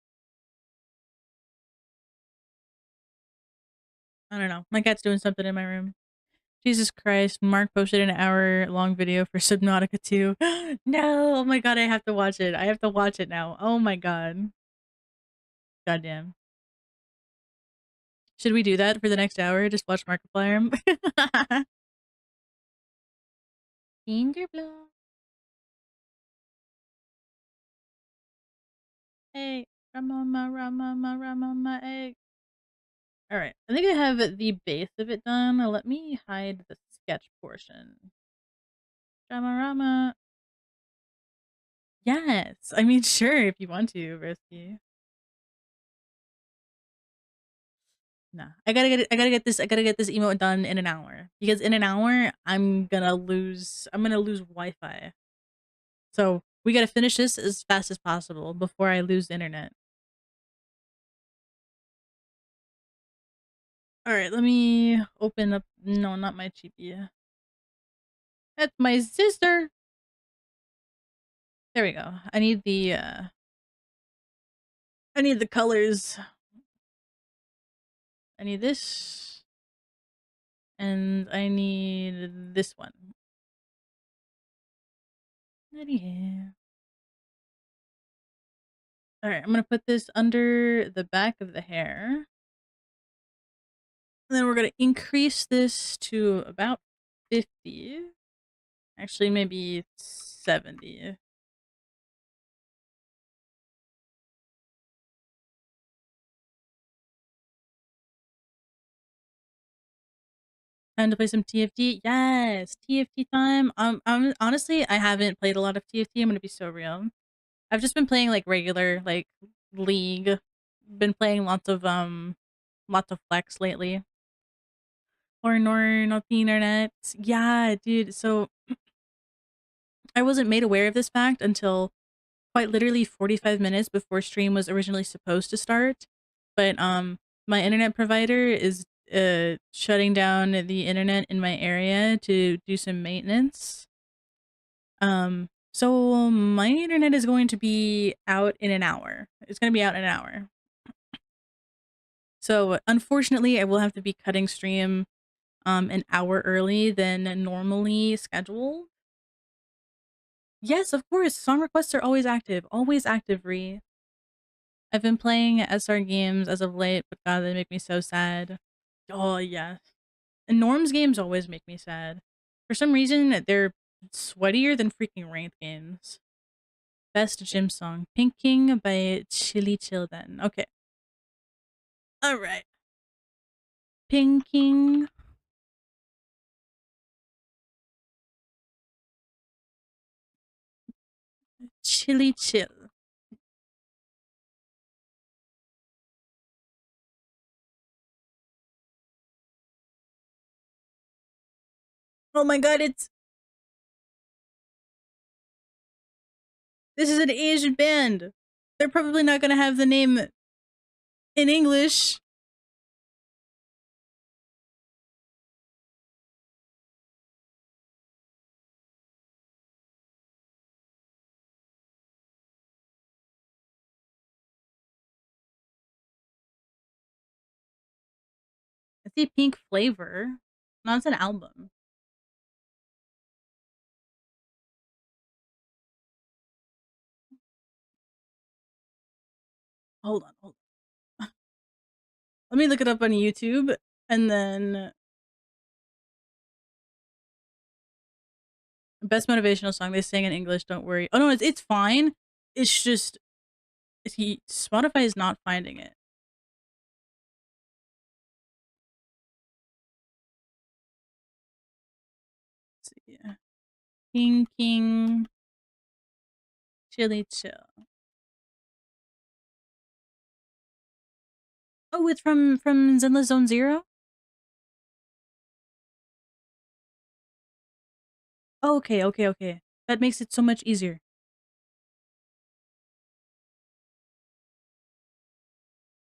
I don't know. My cat's doing something in my room. Jesus Christ. Mark posted an hour-long video for Subnautica 2. No! Oh my god, I have to watch it. I have to watch it now. Oh my god. Goddamn. Should we do that for the next hour? Just watch Markiplier? Fingerblow. Hey, Ramama, Ramama, Ramama, egg. Alright, I think I have the base of it done. Let me hide the sketch portion. Rama Rama. Yes! I mean, sure, if you want to, Risky. Nah. I gotta get this emote done in an hour. Because in an hour, I'm gonna lose Wi-Fi. So, we gotta finish this as fast as possible before I lose internet. Alright, let me open up. No, not my GPU. That's my sister! There we go. I need the colors. I need this. And I need this one. Yeah. Alright, I'm gonna put this under the back of the hair. And then we're gonna increase this to about 50. Actually, maybe 70. Time to play some TFT? Yes! TFT time! Honestly, I haven't played a lot of TFT, I'm gonna be so real. I've just been playing, like, regular, like, League. Been playing lots of Flex lately. Or not the internet. Yeah, dude, so I wasn't made aware of this fact until quite literally 45 minutes before stream was originally supposed to start. But my internet provider is shutting down the internet in my area to do some maintenance. So my internet is going to be out in an hour. It's going to be out in an hour. So unfortunately, I will have to be cutting stream an hour early than normally scheduled. Yes, of course. Song requests are always active. Always active, Ree. I've been playing SR games as of late, but god, they make me so sad. Oh, yes. And Norm's games always make me sad. For some reason, they're sweatier than freaking ranked games. Best gym song. Pink King by Chili Childen. Okay. Alright. Pink King. Chili Chill. Oh my god, this is an Asian band. They're probably not gonna have the name in English. I see Pink Flavor. No, it's an album. Hold on. Let me look it up on YouTube and then best motivational song they sing in English, don't worry. Oh no, it's fine. It's just Spotify is not finding it. Let's see. King Chili Chill. Oh, it's from Zenless Zone Zero? Oh, okay. That makes it so much easier.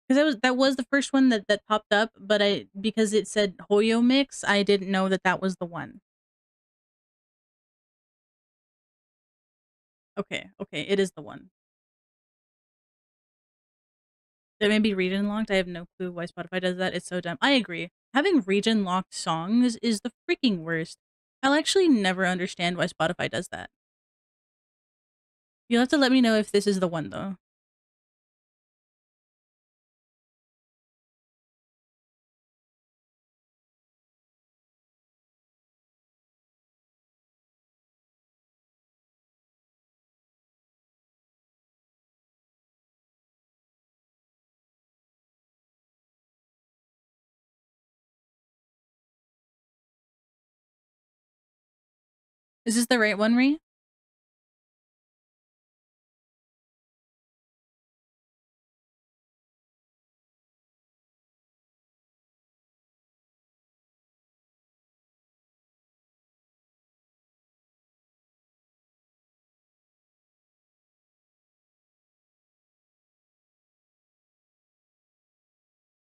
Because that was the first one that popped up, but I because it said Hoyo mix, I didn't know that was the one. Okay, okay, it is the one. It may be region locked. I have no clue why Spotify does that. It's so dumb. I agree. Having region locked songs is the freaking worst. I'll actually never understand why Spotify does that. You'll have to let me know if this is the one though. Is this the right one, Ree?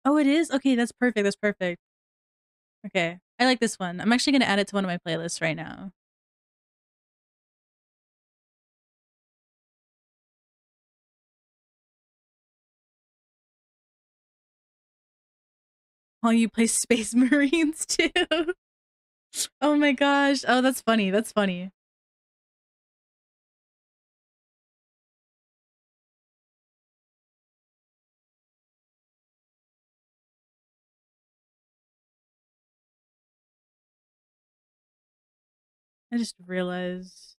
Oh, it is? Okay, that's perfect. That's perfect. Okay. I like this one. I'm actually going to add it to one of my playlists right now. While you play Space Marines too. Oh my gosh. Oh, that's funny. That's funny. I just realized.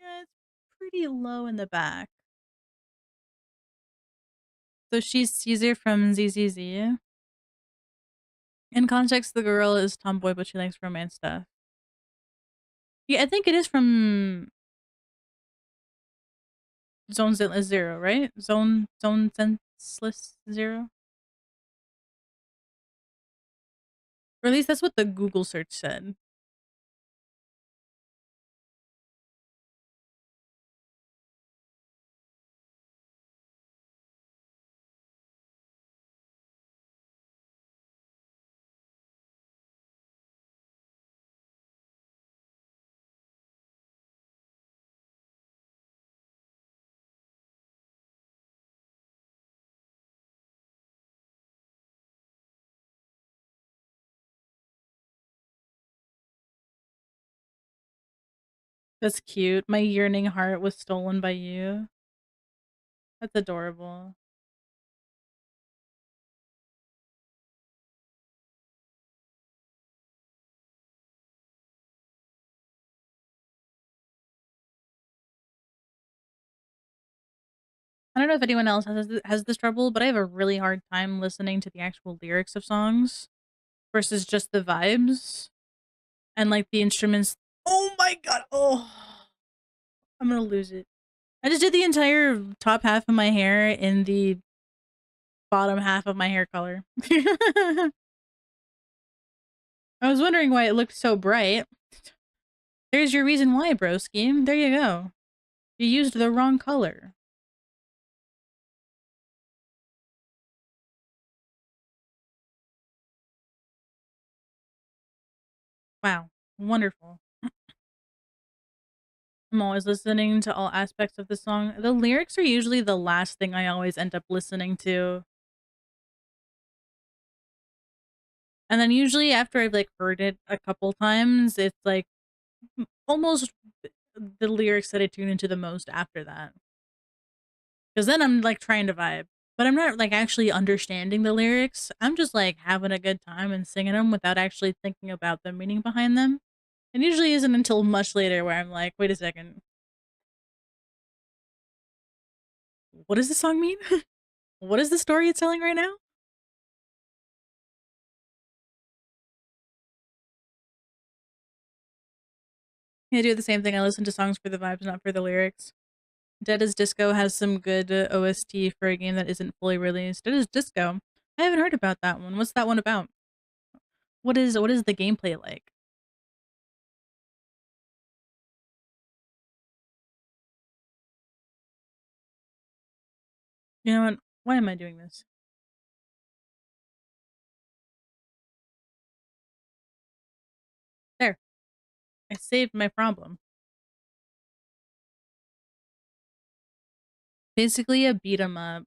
Yeah, it's pretty low in the back. So she's Caesar from ZZZ. In context, the girl is tomboy, but she likes romance stuff. Yeah, I think it is from Zero, right? Zone Senseless Zero? Or at least that's what the Google search said. That's cute. My yearning heart was stolen by you. That's adorable. I don't know if anyone else has this trouble, but I have a really hard time listening to the actual lyrics of songs versus just the vibes and like the instruments. Oh my god! Oh, I'm gonna lose it. I just did the entire top half of my hair in the bottom half of my hair color. I was wondering why it looked so bright. There's your reason why, broski. There you go. You used the wrong color. Wow. Wonderful. I'm always listening to all aspects of the song. The lyrics are usually the last thing I always end up listening to. And then usually after I've like heard it a couple times, it's like almost the lyrics that I tune into the most after that. Because then I'm like trying to vibe. But I'm not like actually understanding the lyrics. I'm just like having a good time and singing them without actually thinking about the meaning behind them. It usually isn't until much later where I'm like, wait a second, what does this song mean? What is the story it's telling right now? I do the same thing. I listen to songs for the vibes, not for the lyrics. Dead as Disco has some good OST for a game that isn't fully released. Dead as Disco. I haven't heard about that one. What's that one about? What is the gameplay like? You know what? Why am I doing this? There. I saved my problem. Basically a beat 'em up.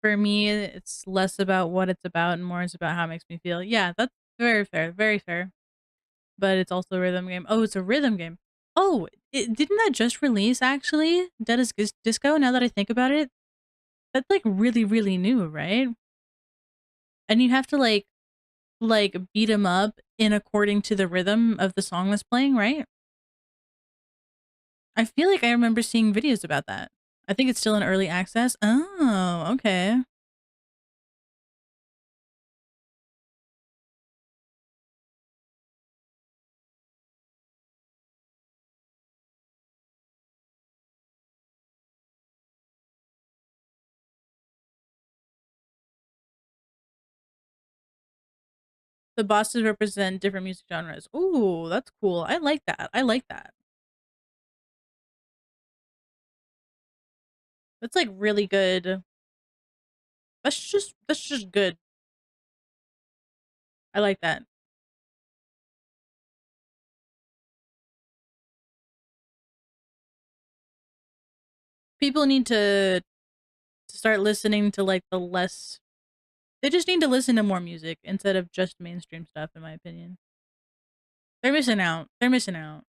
For me, it's less about what it's about and more is about how it makes me feel. Yeah, that's very fair. Very fair. But it's also a rhythm game. Oh, it's a rhythm game. Oh, didn't that just release actually? Dead as Disco, now that I think about it? That's like really, really new, right? And you have to like beat them up in according to the rhythm of the song that's playing, right? I feel like I remember seeing videos about that. I think it's still in early access. Oh, okay. The bosses represent different music genres. Ooh, that's cool. I like that. I like that. That's like really good. That's just good. I like that. People need to start listening to like the less they just need to listen to more music instead of just mainstream stuff in my opinion. They're missing out. They're missing out.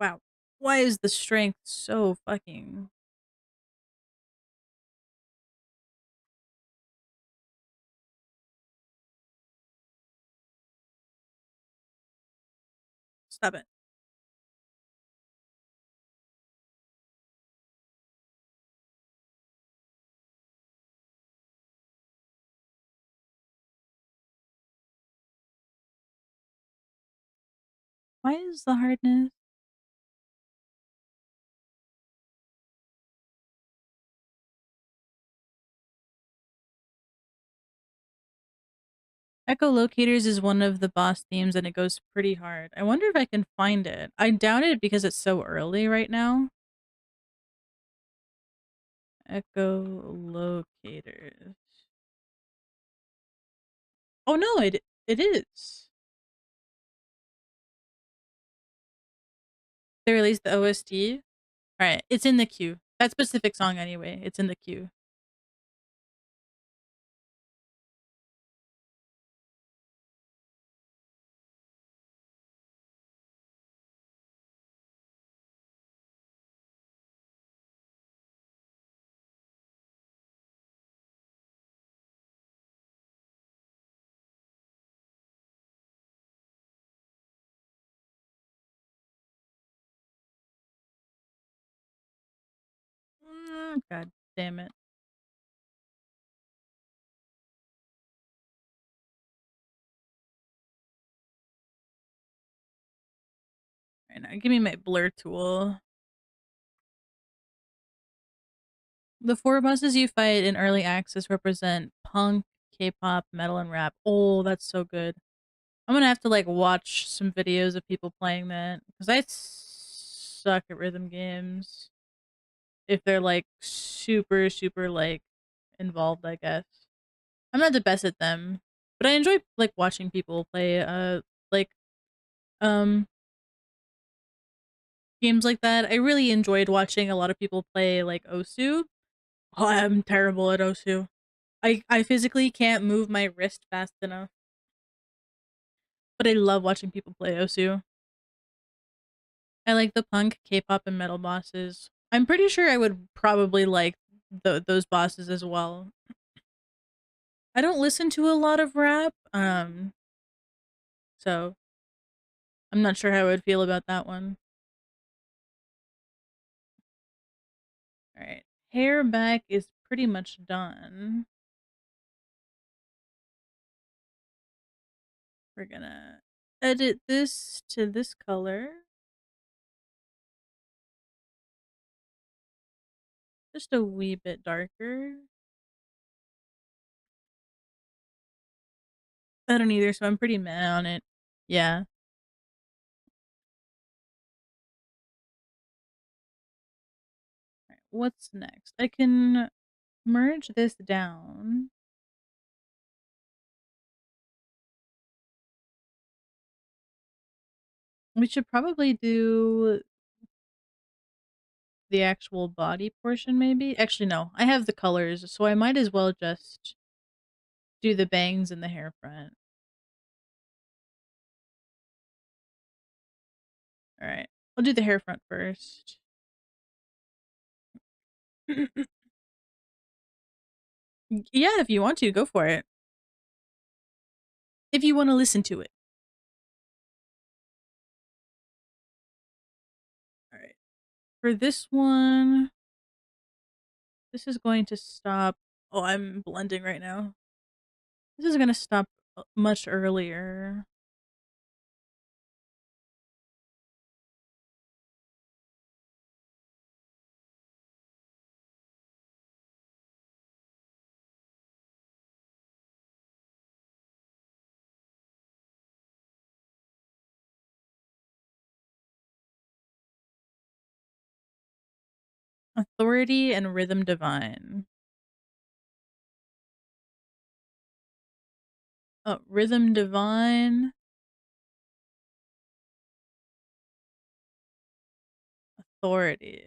Wow. Why is the strength so fucking stop it. Why is the hardness Echolocators is one of the boss themes and it goes pretty hard. I wonder if I can find it. I doubt it because it's so early right now. Echolocators. Oh no, it is. They released the OST. Alright, it's in the queue. That specific song anyway. It's in the queue. God damn it. Right now, give me my blur tool. The four bosses you fight in early access represent punk, K-pop, metal, and rap. Oh, that's so good. I'm gonna have to like watch some videos of people playing that because I suck at rhythm games. If they're like super, super like involved, I guess. I'm not the best at them, but I enjoy like watching people play like um games like that. I really enjoyed watching a lot of people play like Osu. Oh, I'm terrible at Osu. I physically can't move my wrist fast enough. But I love watching people play Osu. I like the punk, K-pop, and metal bosses. I'm pretty sure I would probably like those bosses as well. I don't listen to a lot of rap, so I'm not sure how I would feel about that one. All right, hair back is pretty much done. We're gonna edit this to this color. Just a wee bit darker. I don't either, so I'm pretty meh on it. Yeah. Alright, what's next? I can merge this down. We should probably do the actual body portion, maybe? Actually, no. I have the colors, so I might as well just do the bangs and the hair front. Alright. I'll do the hair front first. Yeah, if you want to, go for it. If you want to listen to it. Alright. For this one, this is going to stop. Oh, I'm blending right now. This is going to stop much earlier. Authority and Rhythm Divine. Oh, Rhythm Divine. Authority.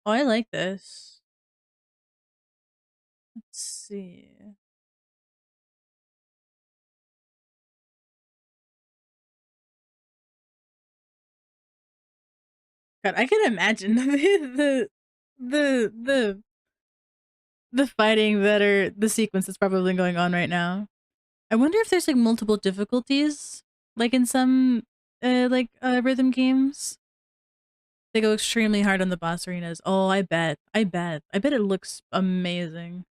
Oh, I like this. Let's see. God, I can imagine the the the fighting that are the sequence that's probably going on right now. I wonder if there's like multiple difficulties, like in some rhythm games. They go extremely hard on the boss arenas. Oh, I bet. I bet. I bet it looks amazing.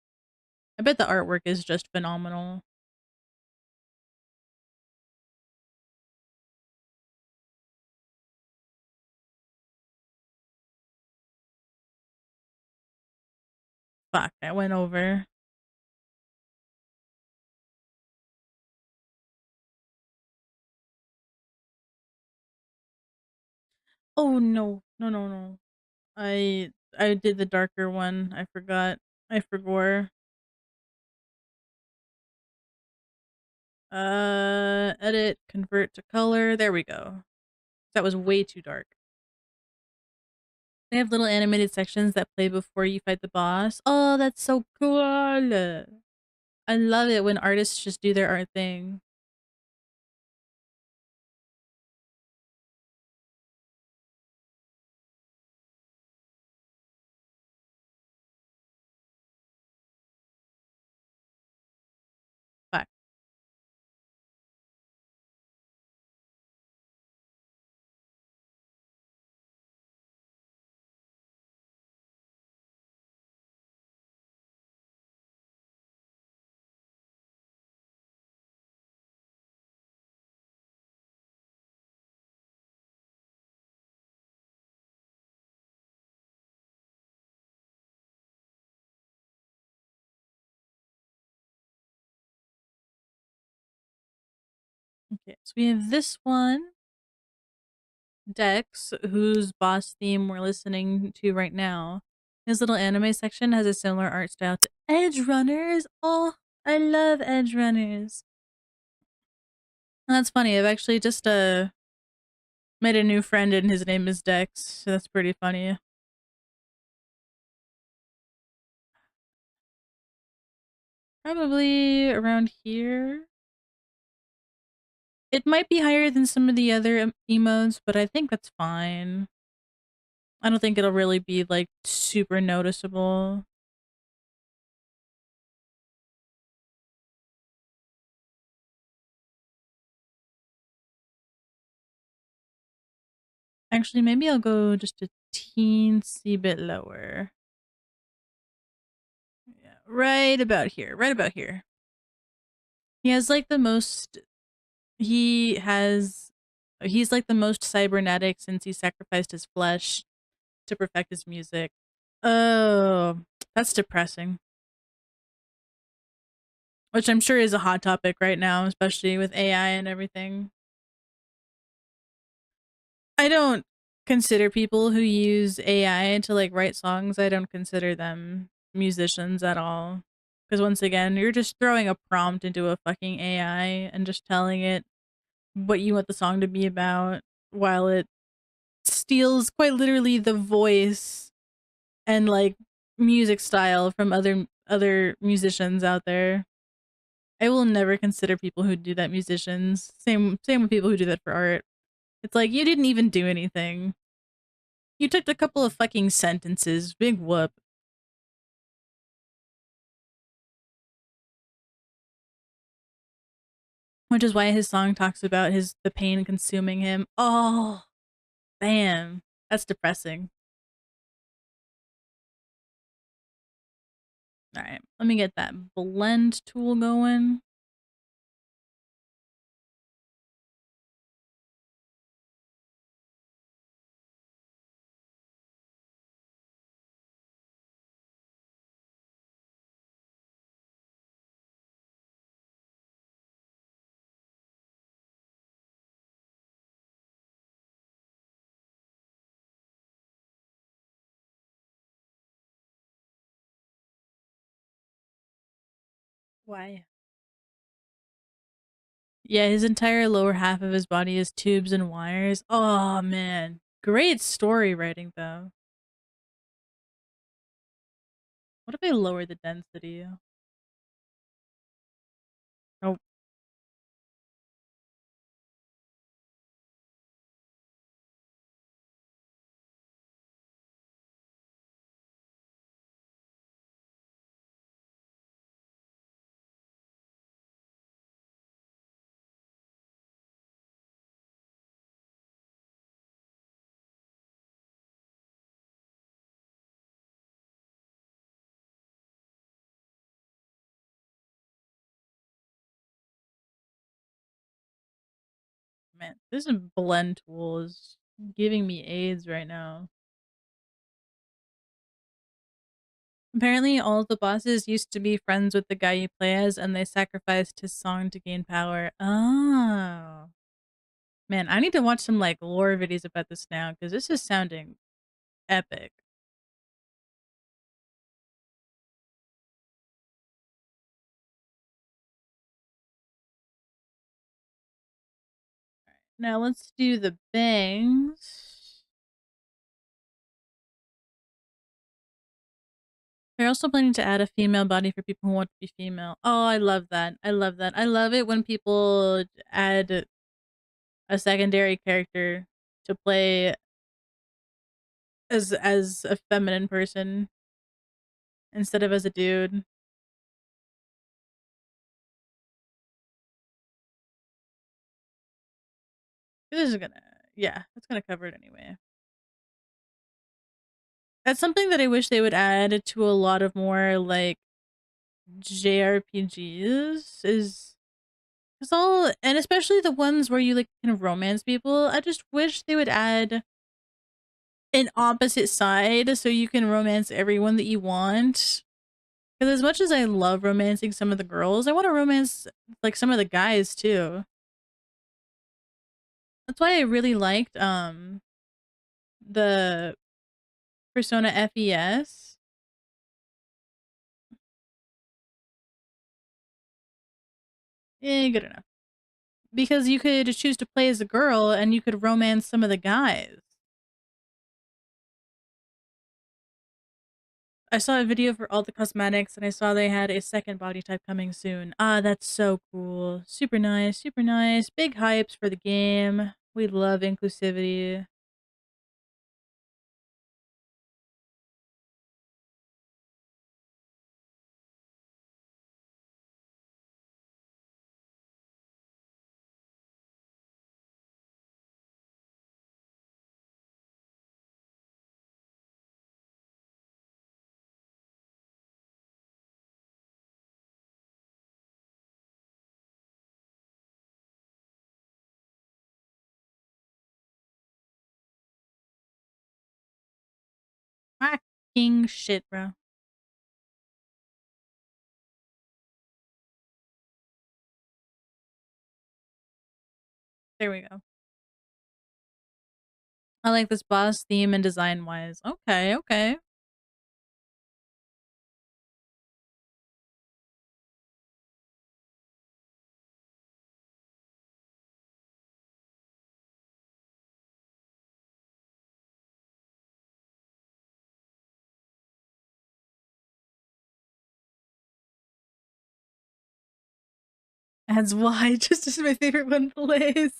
I bet the artwork is just phenomenal. Fuck, I went over. Oh no. No, no, no. I did the darker one. I forgot. I forgot. Edit, convert to color. There we go. That was way too dark. They have little animated sections that play before you fight the boss. Oh, that's so cool. I love it when artists just do their art thing. Fuck. Okay, so we have this one. Dex, whose boss theme we're listening to right now. His little anime section has a similar art style to Edge Runners. Oh, I love Edge Runners. That's funny. I've actually just made a new friend and his name is Dex. So that's pretty funny. Probably around here. It might be higher than some of the other emotes, but I think that's fine. I don't think it'll really be like super noticeable. Actually, maybe I'll go just a teensy bit lower. Yeah, right about here. Right about here. He has like the most. He has. He's like the most cybernetic since he sacrificed his flesh to perfect his music. Oh, that's depressing. Which I'm sure is a hot topic right now, especially with AI and everything. I don't consider people who use AI to like write songs, I don't consider them musicians at all. Because once again, you're just throwing a prompt into a fucking AI and just telling it what you want the song to be about while it steals quite literally the voice and like music style from other musicians out there. I will never consider people who do that musicians. Same with people who do that for art. It's like you didn't even do anything. You took a couple of fucking sentences. Big whoop. Which is why his song talks about the pain consuming him. Oh, damn. That's depressing. All right, let me get that blend tool going. Why? Yeah, his entire lower half of his body is tubes and wires. Oh man. Great story writing though. What if I lower the density? Oh man, this blend tool is giving me AIDS right now. Apparently, all of the bosses used to be friends with the guy you play as, and they sacrificed his song to gain power. Oh. Man, I need to watch some, like, lore videos about this now, because this is sounding epic. Now let's do the bangs. They're also planning to add a female body for people who want to be female. Oh, I love that. I love that. I love it when people add a secondary character to play as a feminine person instead of as a dude. This is gonna, yeah, that's gonna cover it anyway. That's something that I wish they would add to a lot of more like JRPGs is because all, and especially the ones where you like kind of romance people. I just wish they would add an opposite side so you can romance everyone that you want. Because as much as I love romancing some of the girls, I want to romance like some of the guys too. That's why I really liked the Persona FES. Eh, good enough. Because you could choose to play as a girl and you could romance some of the guys. I saw a video for all the cosmetics and I saw they had a second body type coming soon. Ah, that's so cool. Super nice, super nice. Big hypes for the game. We love inclusivity. Fucking shit, bro. There we go. I like this boss theme and design wise. Okay, okay. That's why just my favorite one plays.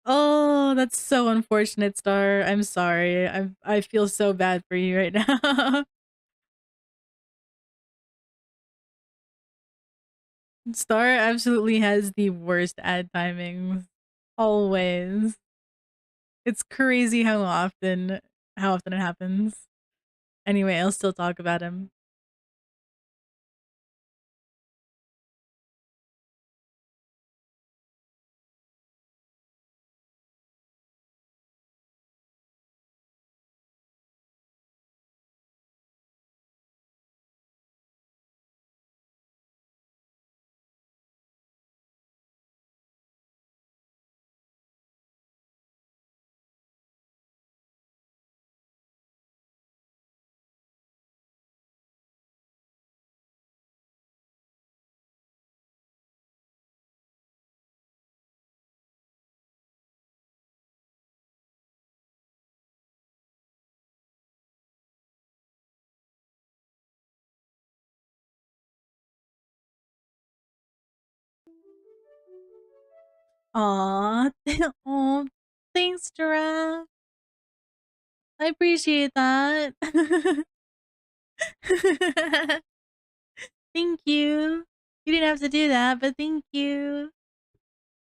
Oh, that's so unfortunate, Star. I'm sorry. I feel so bad for you right now. Star absolutely has the worst ad timings. Always. It's crazy how often it happens. Anyway, I'll still talk about him. Aw. Oh, thanks, Giraffe. I appreciate that. Thank you. You didn't have to do that, but thank you.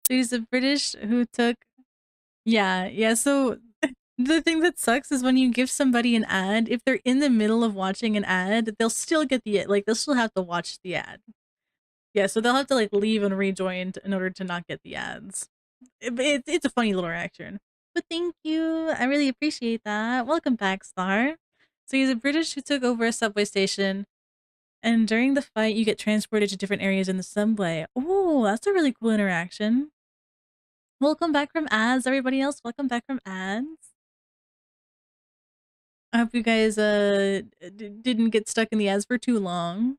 So he's a British who took. Yeah, yeah. So the thing that sucks is when you give somebody an ad, if they're in the middle of watching an ad, they'll still get they'll still have to watch the ad. Yeah, so they'll have to like leave and rejoin in order to not get the ads. It's a funny little reaction. But thank you. I really appreciate that. Welcome back, Star. So he's a British who took over a subway station, and during the fight, you get transported to different areas in the subway. Oh, that's a really cool interaction. Welcome back from ads, everybody else. Welcome back from ads. I hope you guys didn't get stuck in the ads for too long.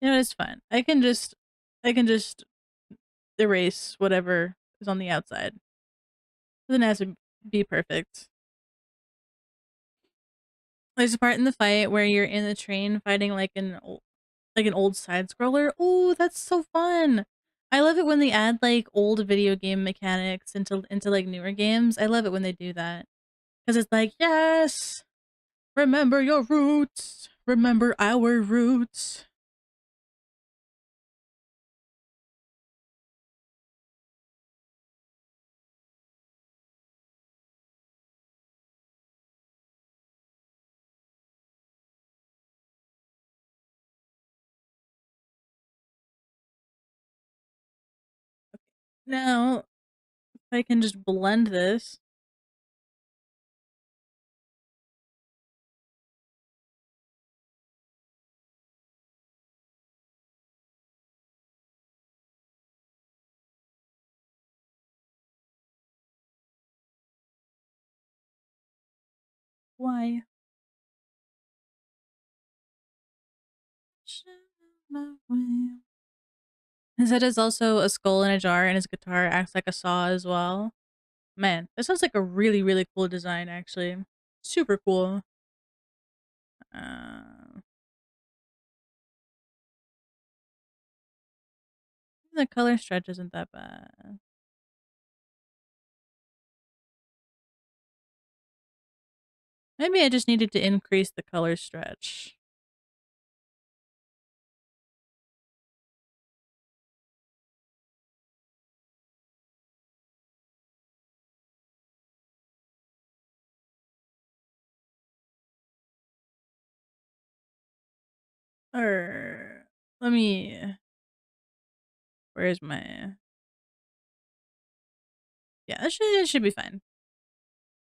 You know, it's fine. I can just erase whatever is on the outside. It doesn't have to be perfect. There's a part in the fight where you're in the train fighting like an old side scroller. Oh, that's so fun. I love it when they add like old video game mechanics into like newer games. I love it when they do that. Cuz it's like, yes, remember your roots. Remember our roots. Now, if I can just blend this. Why? His head is also a skull in a jar, and his guitar acts like a saw as well. Man, that sounds like a really, really cool design, actually. Super cool. Uh, the color stretch isn't that bad. Maybe I just needed to increase the color stretch. Or let me. Where's my? Yeah, it should be fine.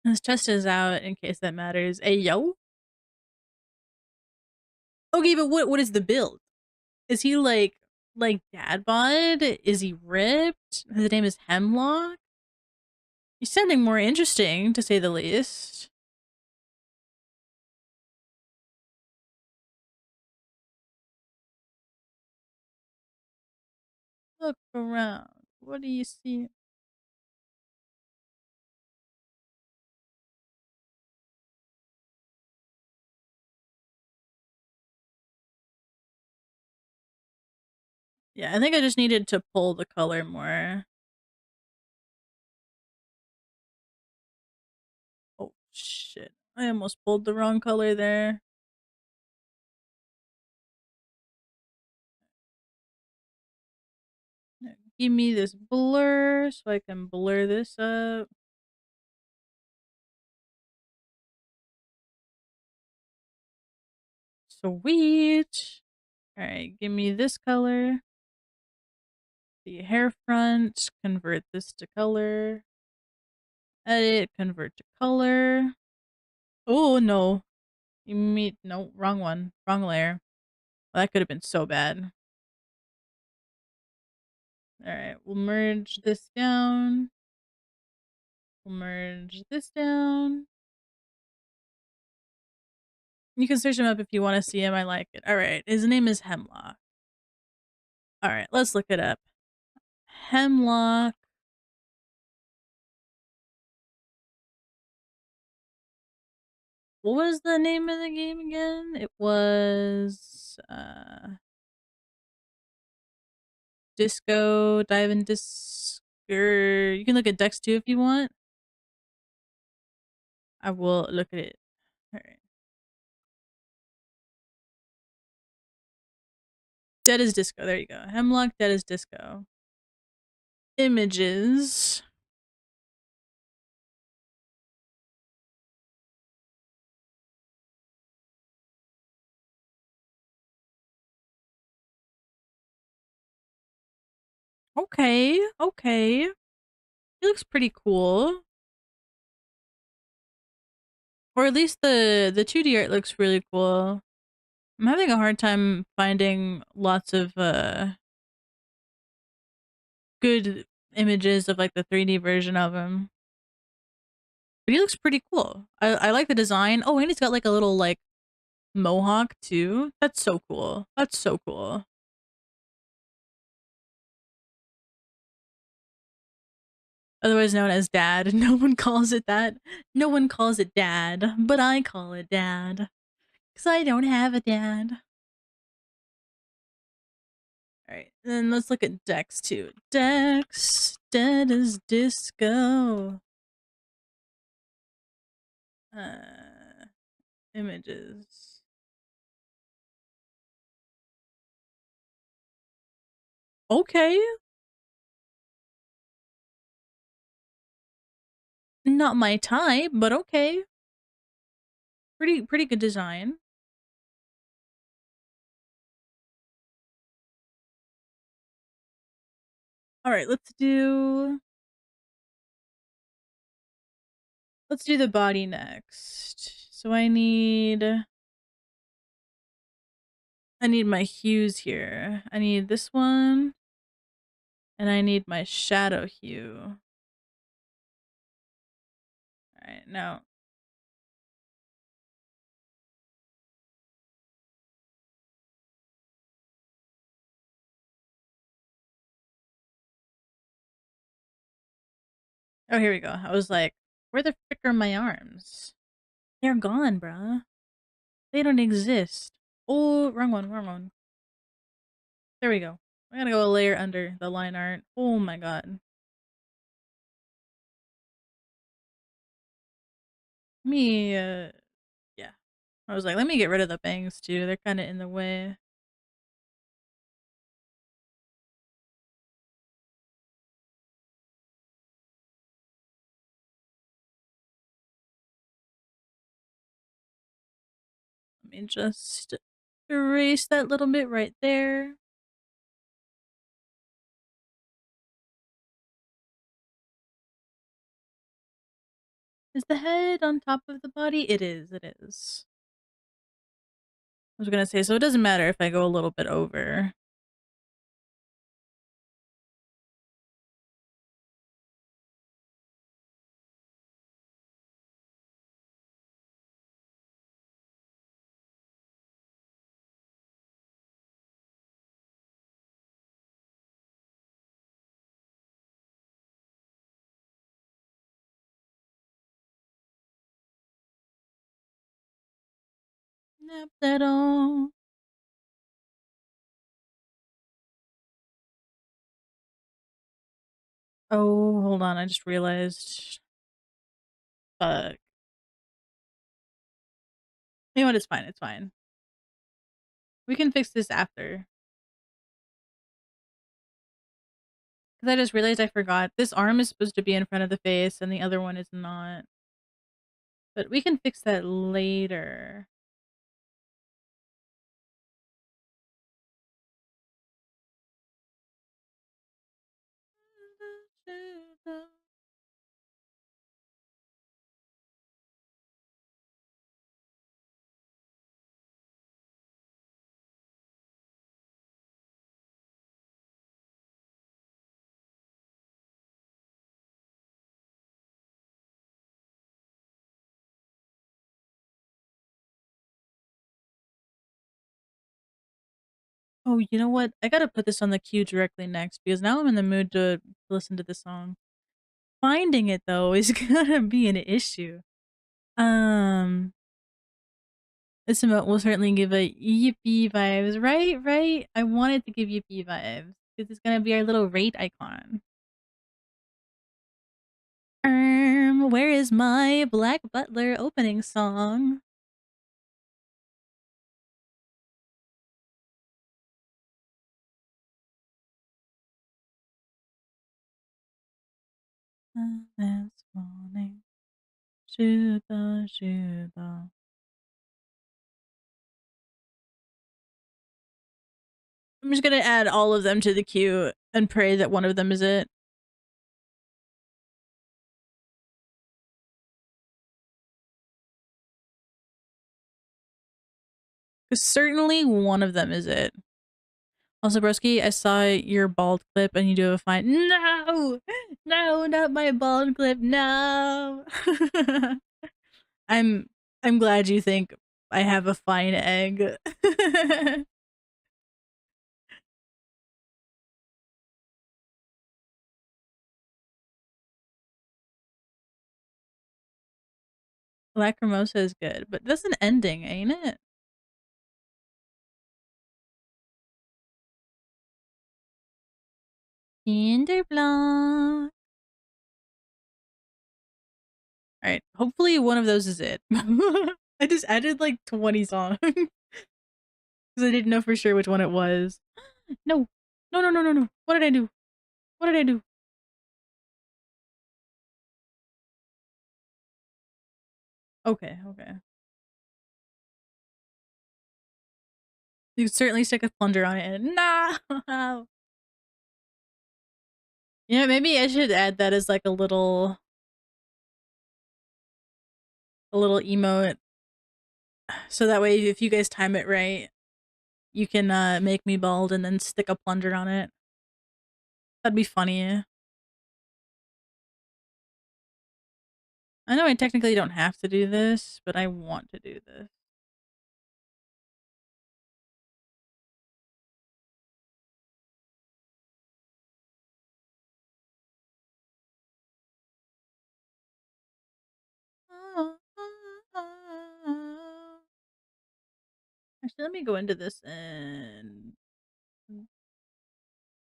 Let's test this out in case that matters. Hey yo. Okay, but what is the build? Is he like dad bod? Is he ripped? His name is Hemlock. He's sounding more interesting to say the least. Look around. What do you see? Yeah, I think I just needed to pull the color more. Oh shit. I almost pulled the wrong color there. Give me this blur so I can blur this up. Sweet. Alright, give me this color. The hair front. Convert this to color. Edit, convert to color. Oh no. You mean no, wrong one. Wrong layer. Well, that could have been so bad. Alright, we'll merge this down. We'll merge this down. You can search him up if you want to see him. I like it. Alright, his name is Hemlock. Alright, let's look it up. Hemlock. What was the name of the game again? It was Disco Dive Disc. You can look at Dex too if you want. I will look at it. All right. Dead as Disco. There you go. Hemlock Dead as Disco. Images. Okay. Okay. He looks pretty cool. Or at least the 2D art looks really cool. I'm having a hard time finding lots of good images of like the 3D version of him. But he looks pretty cool. I like the design. Oh, and he's got like a little like mohawk too. That's so cool. That's so cool. Otherwise known as dad. No one calls it that. No one calls it dad, but I call it dad. Because I don't have a dad. Alright, then let's look at Dex too. Dex, dead as disco. Uh, images. Okay. Not my type, but okay. Pretty good design. Alright, let's do the body next. So I need my hues here. I need this one and I need my shadow hue. Alright, now oh, here we go. I was like, where the frick are my arms? They're gone, bruh. They don't exist. Oh, wrong one, wrong one. There we go. I gotta go a layer under the line art. Oh my god. Me, yeah. I was like, let me get rid of the bangs too. They're kind of in the way. Let me just erase that little bit right there. Is the head on top of the body? It is, it is. I was gonna say, so it doesn't matter if I go a little bit over. Snap that all. Oh, hold on, I just realized. Fuck. You know what? It's fine. It's fine. We can fix this after. Because I just realized I forgot. This arm is supposed to be in front of the face and the other one is not. But we can fix that later. Oh, you know what? I gotta put this on the queue directly next because now I'm in the mood to listen to the song. Finding it though is gonna be an issue. Um, this emote will certainly give a yippee vibes, right? Right? I wanted to give yippee vibes because it's gonna be our little rate icon. Where is my Black Butler opening song? That's morning. Shuba, shuba. I'm just gonna add all of them to the queue and pray that one of them is it. Because certainly one of them is it. Also, Broski, I saw your bald clip and you do have a fine. No! No, not my bald clip. No! I'm I'm glad you think I have a fine egg. Lacrimosa is good, but that's an ending, ain't it? Kinderblock. Alright, hopefully one of those is it. I just added like 20 songs because I didn't know for sure which one it was. No. No, no, no, no, no. What did I do? What did I do? Okay, okay. You could certainly stick a plunger on it and no! Yeah, maybe I should add that as like a little emote. So that way if you guys time it right, you can make me bald and then stick a plunger on it. That'd be funny. I know I technically don't have to do this, but I want to do this. Actually, let me go into this and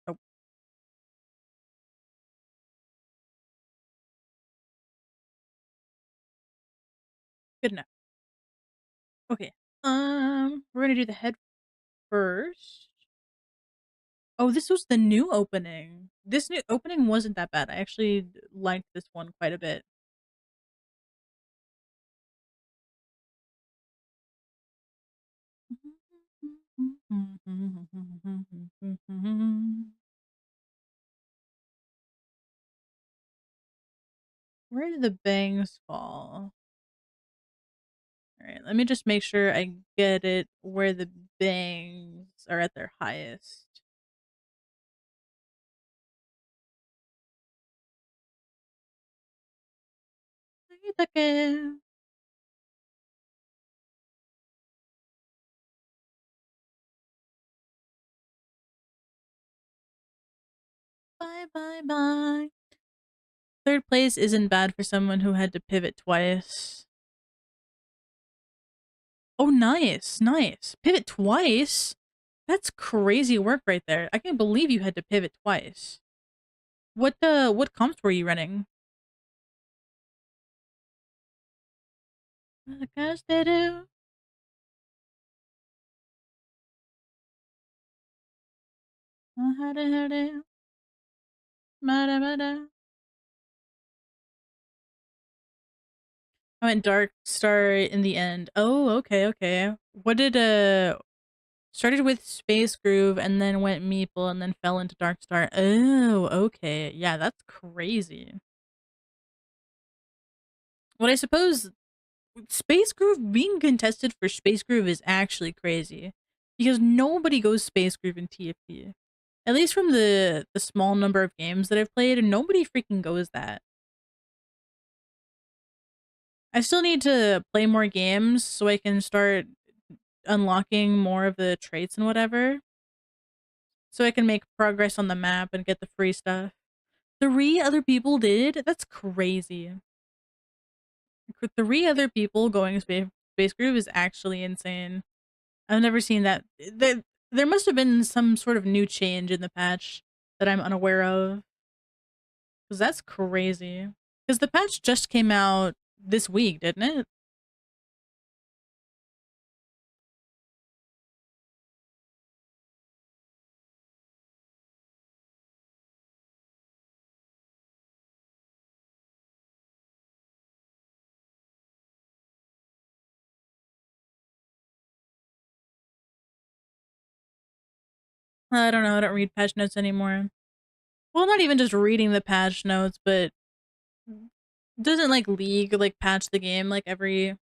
oh, good enough. Okay. We're gonna do the head first. Oh, this was the new opening. This new opening wasn't that bad. I actually liked this one quite a bit. Where did the bangs fall? All right, let me just make sure I get it where the bangs are at their highest. Bye bye bye. Third place isn't bad for someone who had to pivot twice. Oh, nice, nice. Pivot twice? That's crazy work right there. I can't believe you had to pivot twice. What comps were you running? The gosh they do. I went Dark Star in the end. Oh, okay, okay. What did started with Space Groove and then went Meeple and then fell into Dark Star. Oh, okay. Yeah, that's crazy. What I suppose Space Groove being contested for Space Groove is actually crazy because nobody goes Space Groove in TFT. At least from the small number of games that I've played, nobody freaking goes that. I still need to play more games so I can start unlocking more of the traits and whatever. So I can make progress on the map and get the free stuff. 3 other people did? That's crazy. 3 other people going Space Groove is actually insane. I've never seen that. There must have been some sort of new change in the patch that I'm unaware of. Because that's crazy. Because the patch just came out this week, didn't it? I don't know. I don't read patch notes anymore. Well, not even just reading the patch notes, but doesn't like League like patch the game like every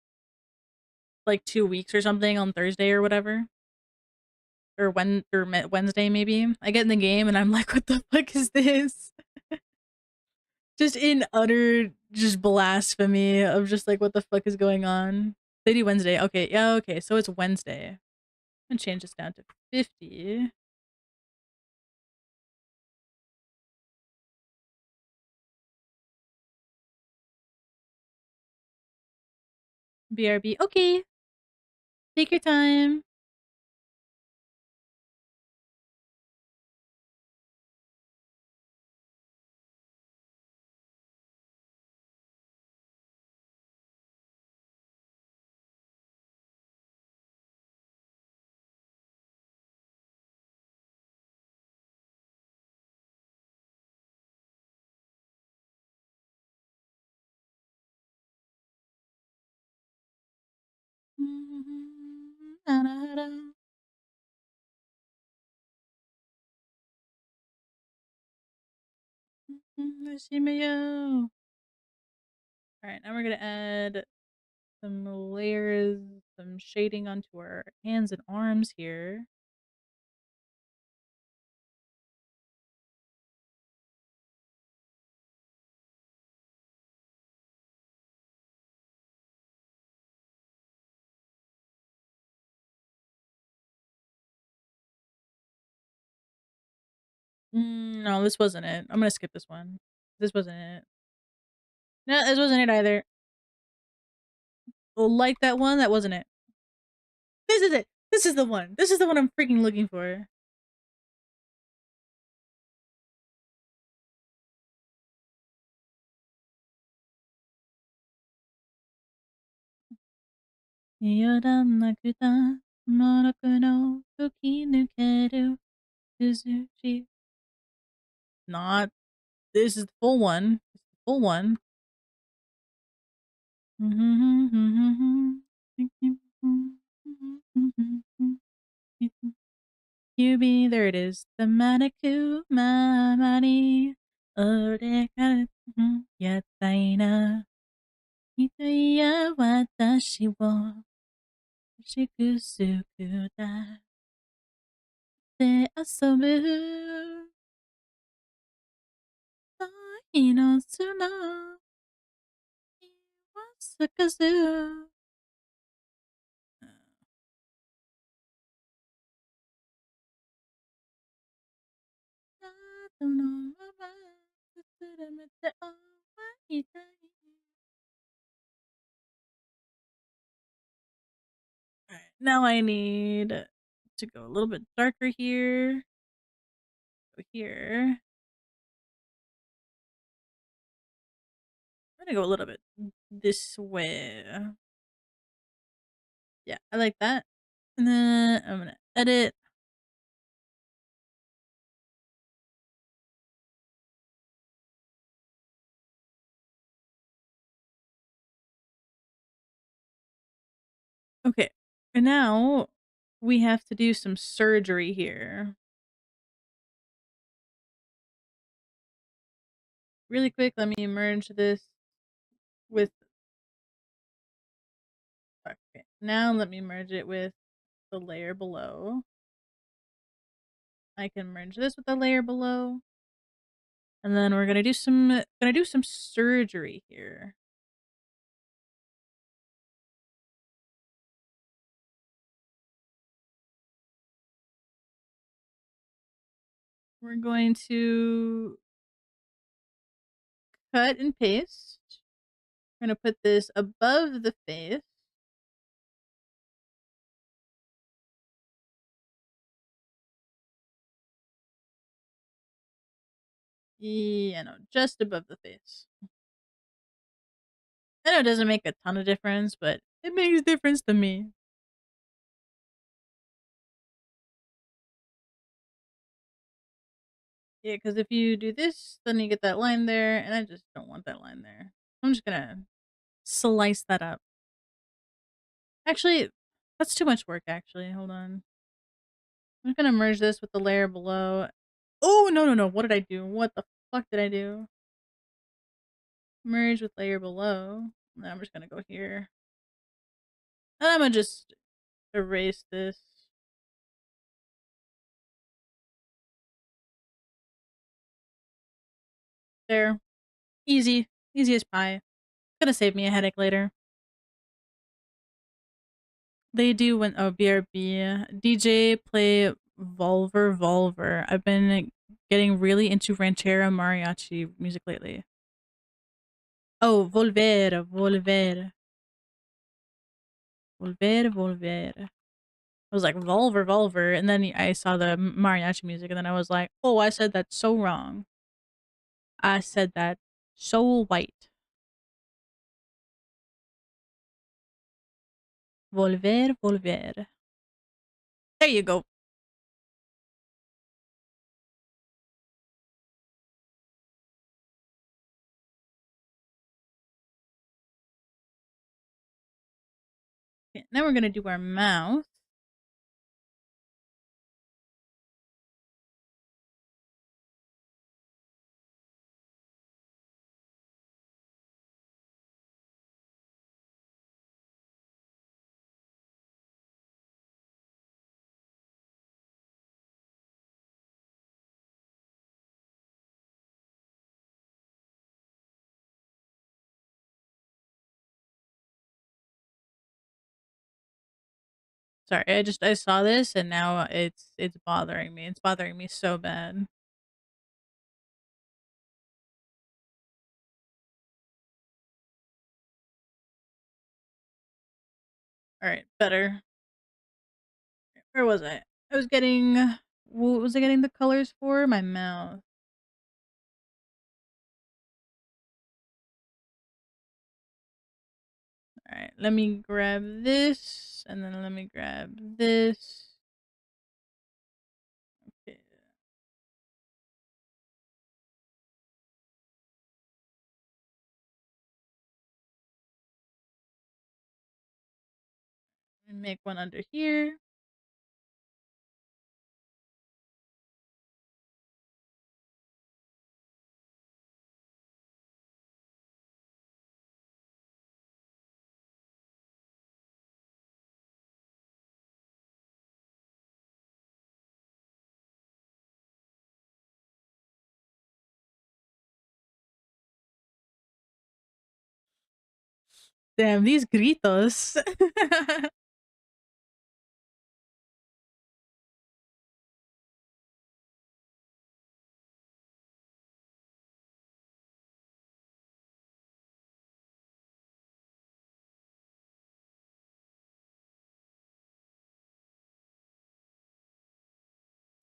like 2 weeks or something on Thursday or whatever? Or Wednesday maybe. I get in the game and I'm like, what the fuck is this? Just in utter just blasphemy of just like what the fuck is going on. They do Wednesday. Okay, yeah, okay. So it's Wednesday. I'm gonna change this down to 50. BRB. Okay. Take your time. Alright, now we're gonna add some layers, some shading onto our hands and arms here. No, this wasn't it. I'm gonna skip this one. This wasn't it. No, this wasn't it either. Like that one, that wasn't it. This is it. This is the one. This is the one I'm freaking looking for. Not. This is the full one. This is the full one. Manicube, there it is. The Manicube, Mamani. Ore yatai na. Itai ya watashi wo shikusuku da. De asobu. Sai no tsuno. Iwasakazu. Alright, now I need to go a little bit darker here. Go here. I'm gonna go a little bit this way. Yeah, I like that. And then I'm gonna edit. Okay. And now we have to do some surgery here. Really quick, let me merge this with okay. Now let me merge it with the layer below. I can merge this with the layer below. And then we're gonna do some surgery here. We're going to cut and paste. We're gonna put this above the face. Yeah, no, just above the face. I know it doesn't make a ton of difference, but it makes difference to me. Yeah, because if you do this, then you get that line there, and I just don't want that line there. I'm just gonna slice that up. Actually, that's too much work, actually. Hold on. I'm gonna merge this with the layer below. Oh, no, no, no. What did I do? What the fuck did I do? Merge with layer below. And then I'm just gonna go here. And I'm gonna just erase this. There. Easy. Easy as pie. Gonna save me a headache later. They do when oh BRB. DJ play Volver Volver. I've been getting really into ranchera mariachi music lately. Oh, Volver, Volver. Volver, Volver. I was like Volver, Volver, and then I saw the mariachi music, and then I was like, oh, I said that so wrong. I said that so white. Volver, Volver. There you go. Okay, now we're gonna do our mouth. Sorry, I saw this and now it's bothering me. It's bothering me so bad. All right, better. Where was I? I was getting what was I getting the colors for? My mouth. All right, let me grab this and then let me grab this. Okay. And make one under here. Damn, these gritos.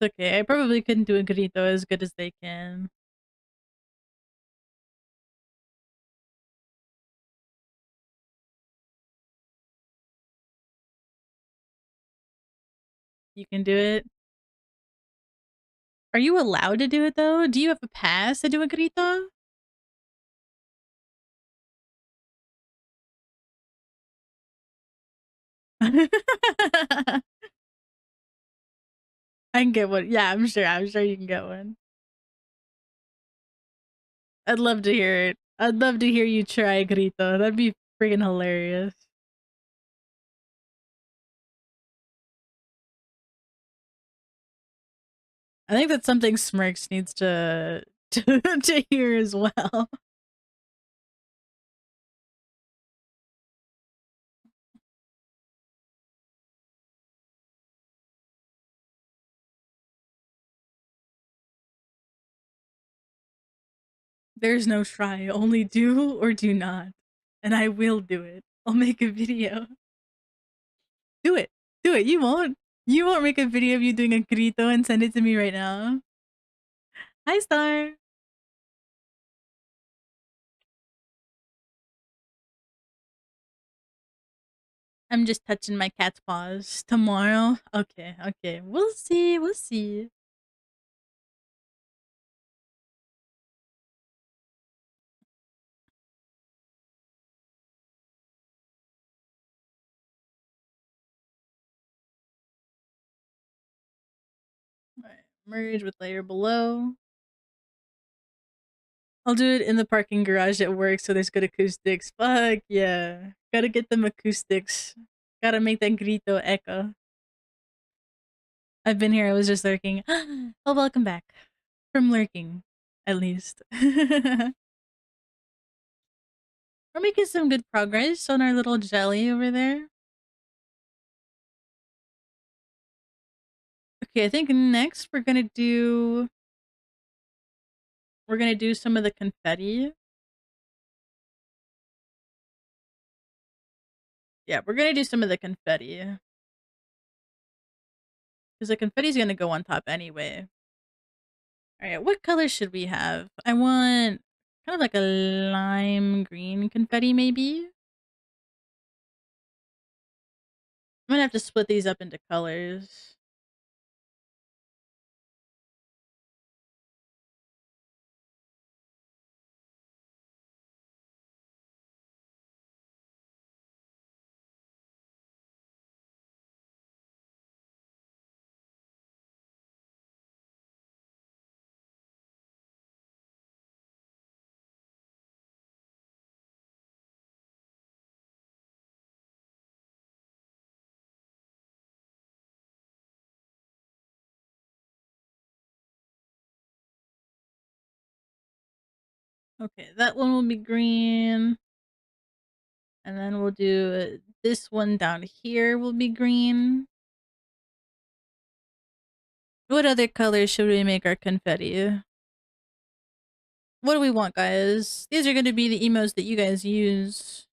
Okay, I probably couldn't do a grito as good as they can. You can do it. Are you allowed to do it though? Do you have a pass to do a grito? I can get one. Yeah, I'm sure. I'm sure you can get one. I'd love to hear it. I'd love to hear you try a grito. That'd be freaking hilarious. I think that's something Smirks needs to hear as well. There's no try, only do or do not. And I will do it. I'll make a video. Do it. Do it. You won't. You won't make a video of you doing a grito and send it to me right now. Hi, Star. I'm just touching my cat's paws. Tomorrow? Okay, okay. We'll see. We'll see. All right. Merge with layer below. I'll do it in the parking garage at work so there's good acoustics. Fuck yeah. Gotta get them acoustics. Gotta make that grito echo. I've been here. I was just lurking. Oh, welcome back. From lurking, at least. We're making some good progress on our little jelly over there. Okay, I think next we're gonna do some of the confetti. Yeah, we're gonna do some of the confetti. Because the confetti's gonna go on top anyway. Alright, what color should we have? I want kind of like a lime green confetti, maybe? I'm gonna have to split these up into colors. Okay, that one will be green. And then we'll do this one down here will be green. What other colors should we make our confetti? What do we want, guys? These are going to be the emotes that you guys use.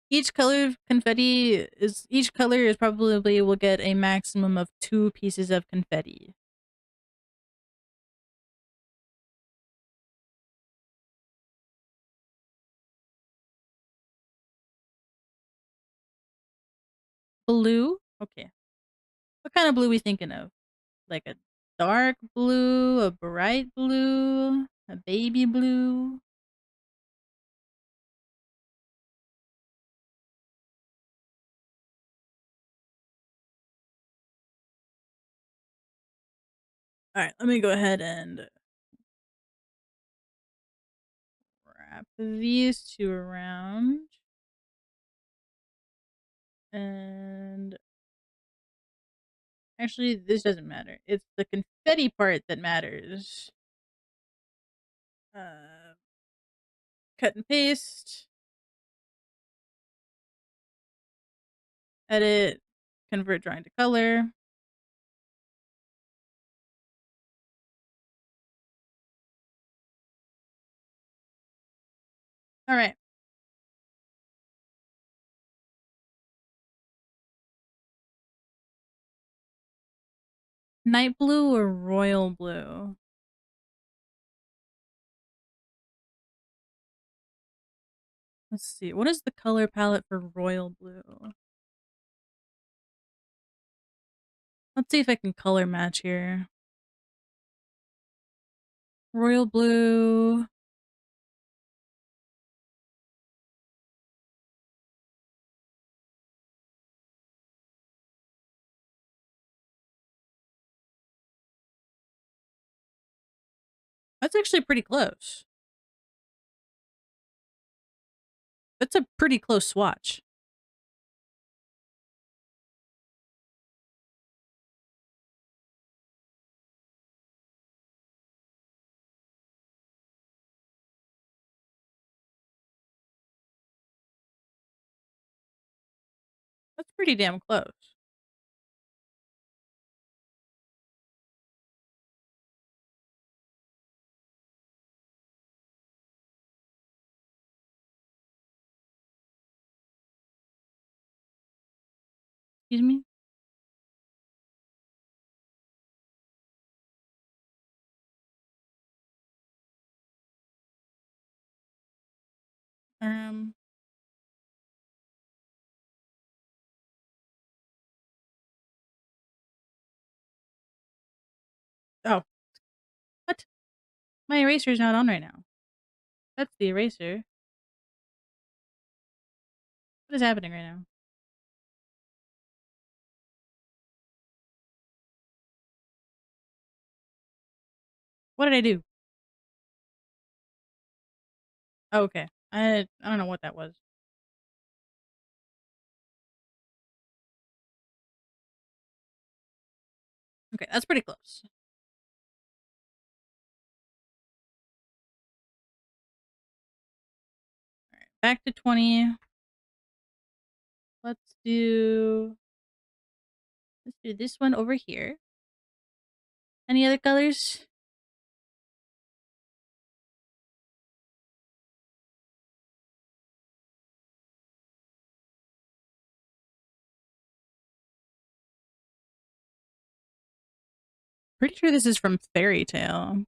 Each color of confetti is each color is probably will get a maximum of 2 pieces of confetti. Blue? Okay. What kind of blue we thinking of? Like a dark blue, a bright blue, a baby blue? All right, let me go ahead and wrap these two around. And Actually, this doesn't matter. It's the confetti part that matters. Uh, cut and paste. Edit. Convert drawing to color. All right. Night blue or royal blue? Let's see. What is the color palette for royal blue? Let's see if I can color match here. Royal blue. That's actually pretty close. That's a pretty close swatch. That's pretty damn close. Excuse me? Um, oh, what? My eraser's not on right now. That's the eraser. What is happening right now? What did I do? Oh, okay. I don't know what that was. Okay, that's pretty close. All right, back to 20. Let's do this one over here. Any other colors? Pretty sure this is from Fairy Tale.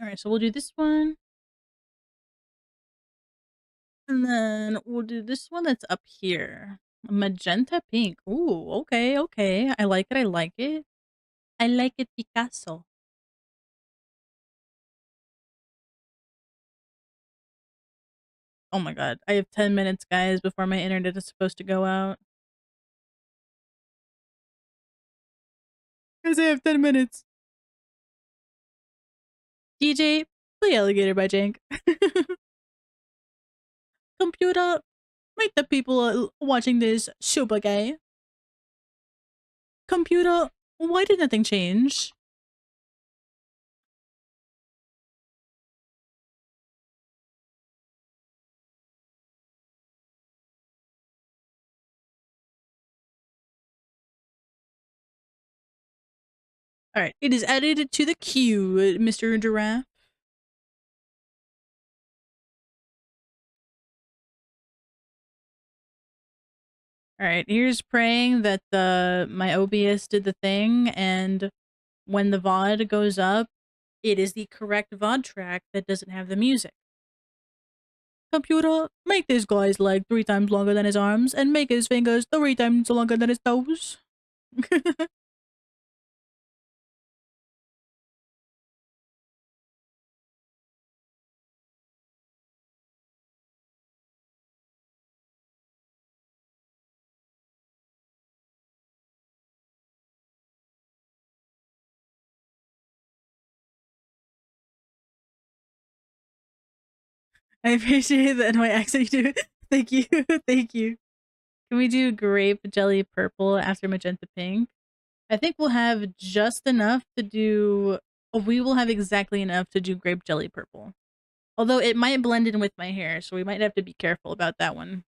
All right, so we'll do this one. And then we'll do this one that's up here. Magenta pink. Ooh, okay, okay. I like it. I like it. I like it, Picasso. Oh my god. I have 10 minutes, guys, before my internet is supposed to go out. Guys, I have 10 minutes. DJ, play Alligator by Jank. Computer, make the people watching this super gay. Computer, why did nothing change? All right, it is added to the queue, Mr. Giraffe. All right, here's praying that my OBS did the thing, and when the VOD goes up, it is the correct VOD track that doesn't have the music. Computer, make this guy's leg 3 times longer than his arms, and make his fingers 3 times longer than his toes. I appreciate that my accent too. Thank you. Thank you. Can we do grape jelly purple after magenta pink? I think we'll have just enough to do. We will have exactly enough to do grape jelly purple. Although it might blend in with my hair, so we might have to be careful about that one.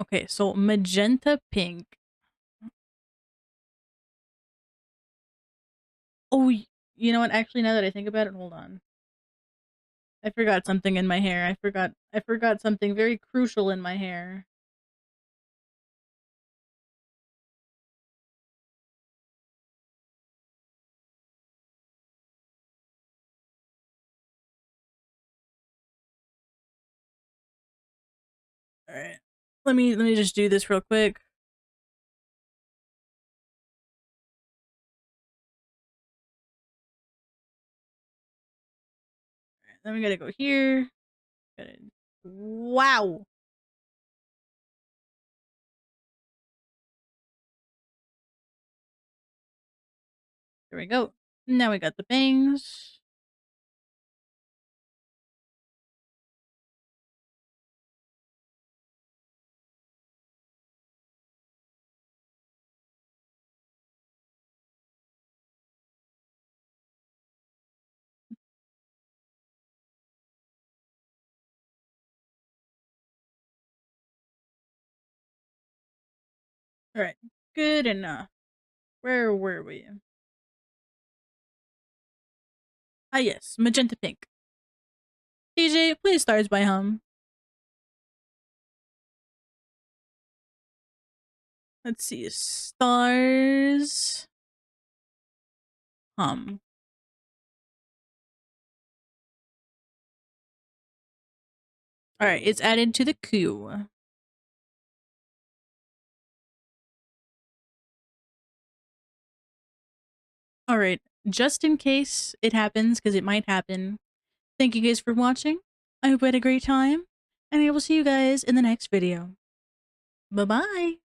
Okay, so magenta pink. Oh, you know what? Actually, now that I think about it, hold on. I forgot something in my hair. I forgot something very crucial in my hair. All right. Let me just do this real quick. Then we gotta go here. Gotta... Wow. There we go. Now we got the bangs. All right. Good enough. Where were we? Ah, yes. Magenta pink. TJ, please start by hum. Let's see. Stars. Hum. All right. It's added to the queue. All right. Just in case it happens, because it might happen. Thank you guys for watching. I hope you had a great time. And I will see you guys in the next video. Bye-bye.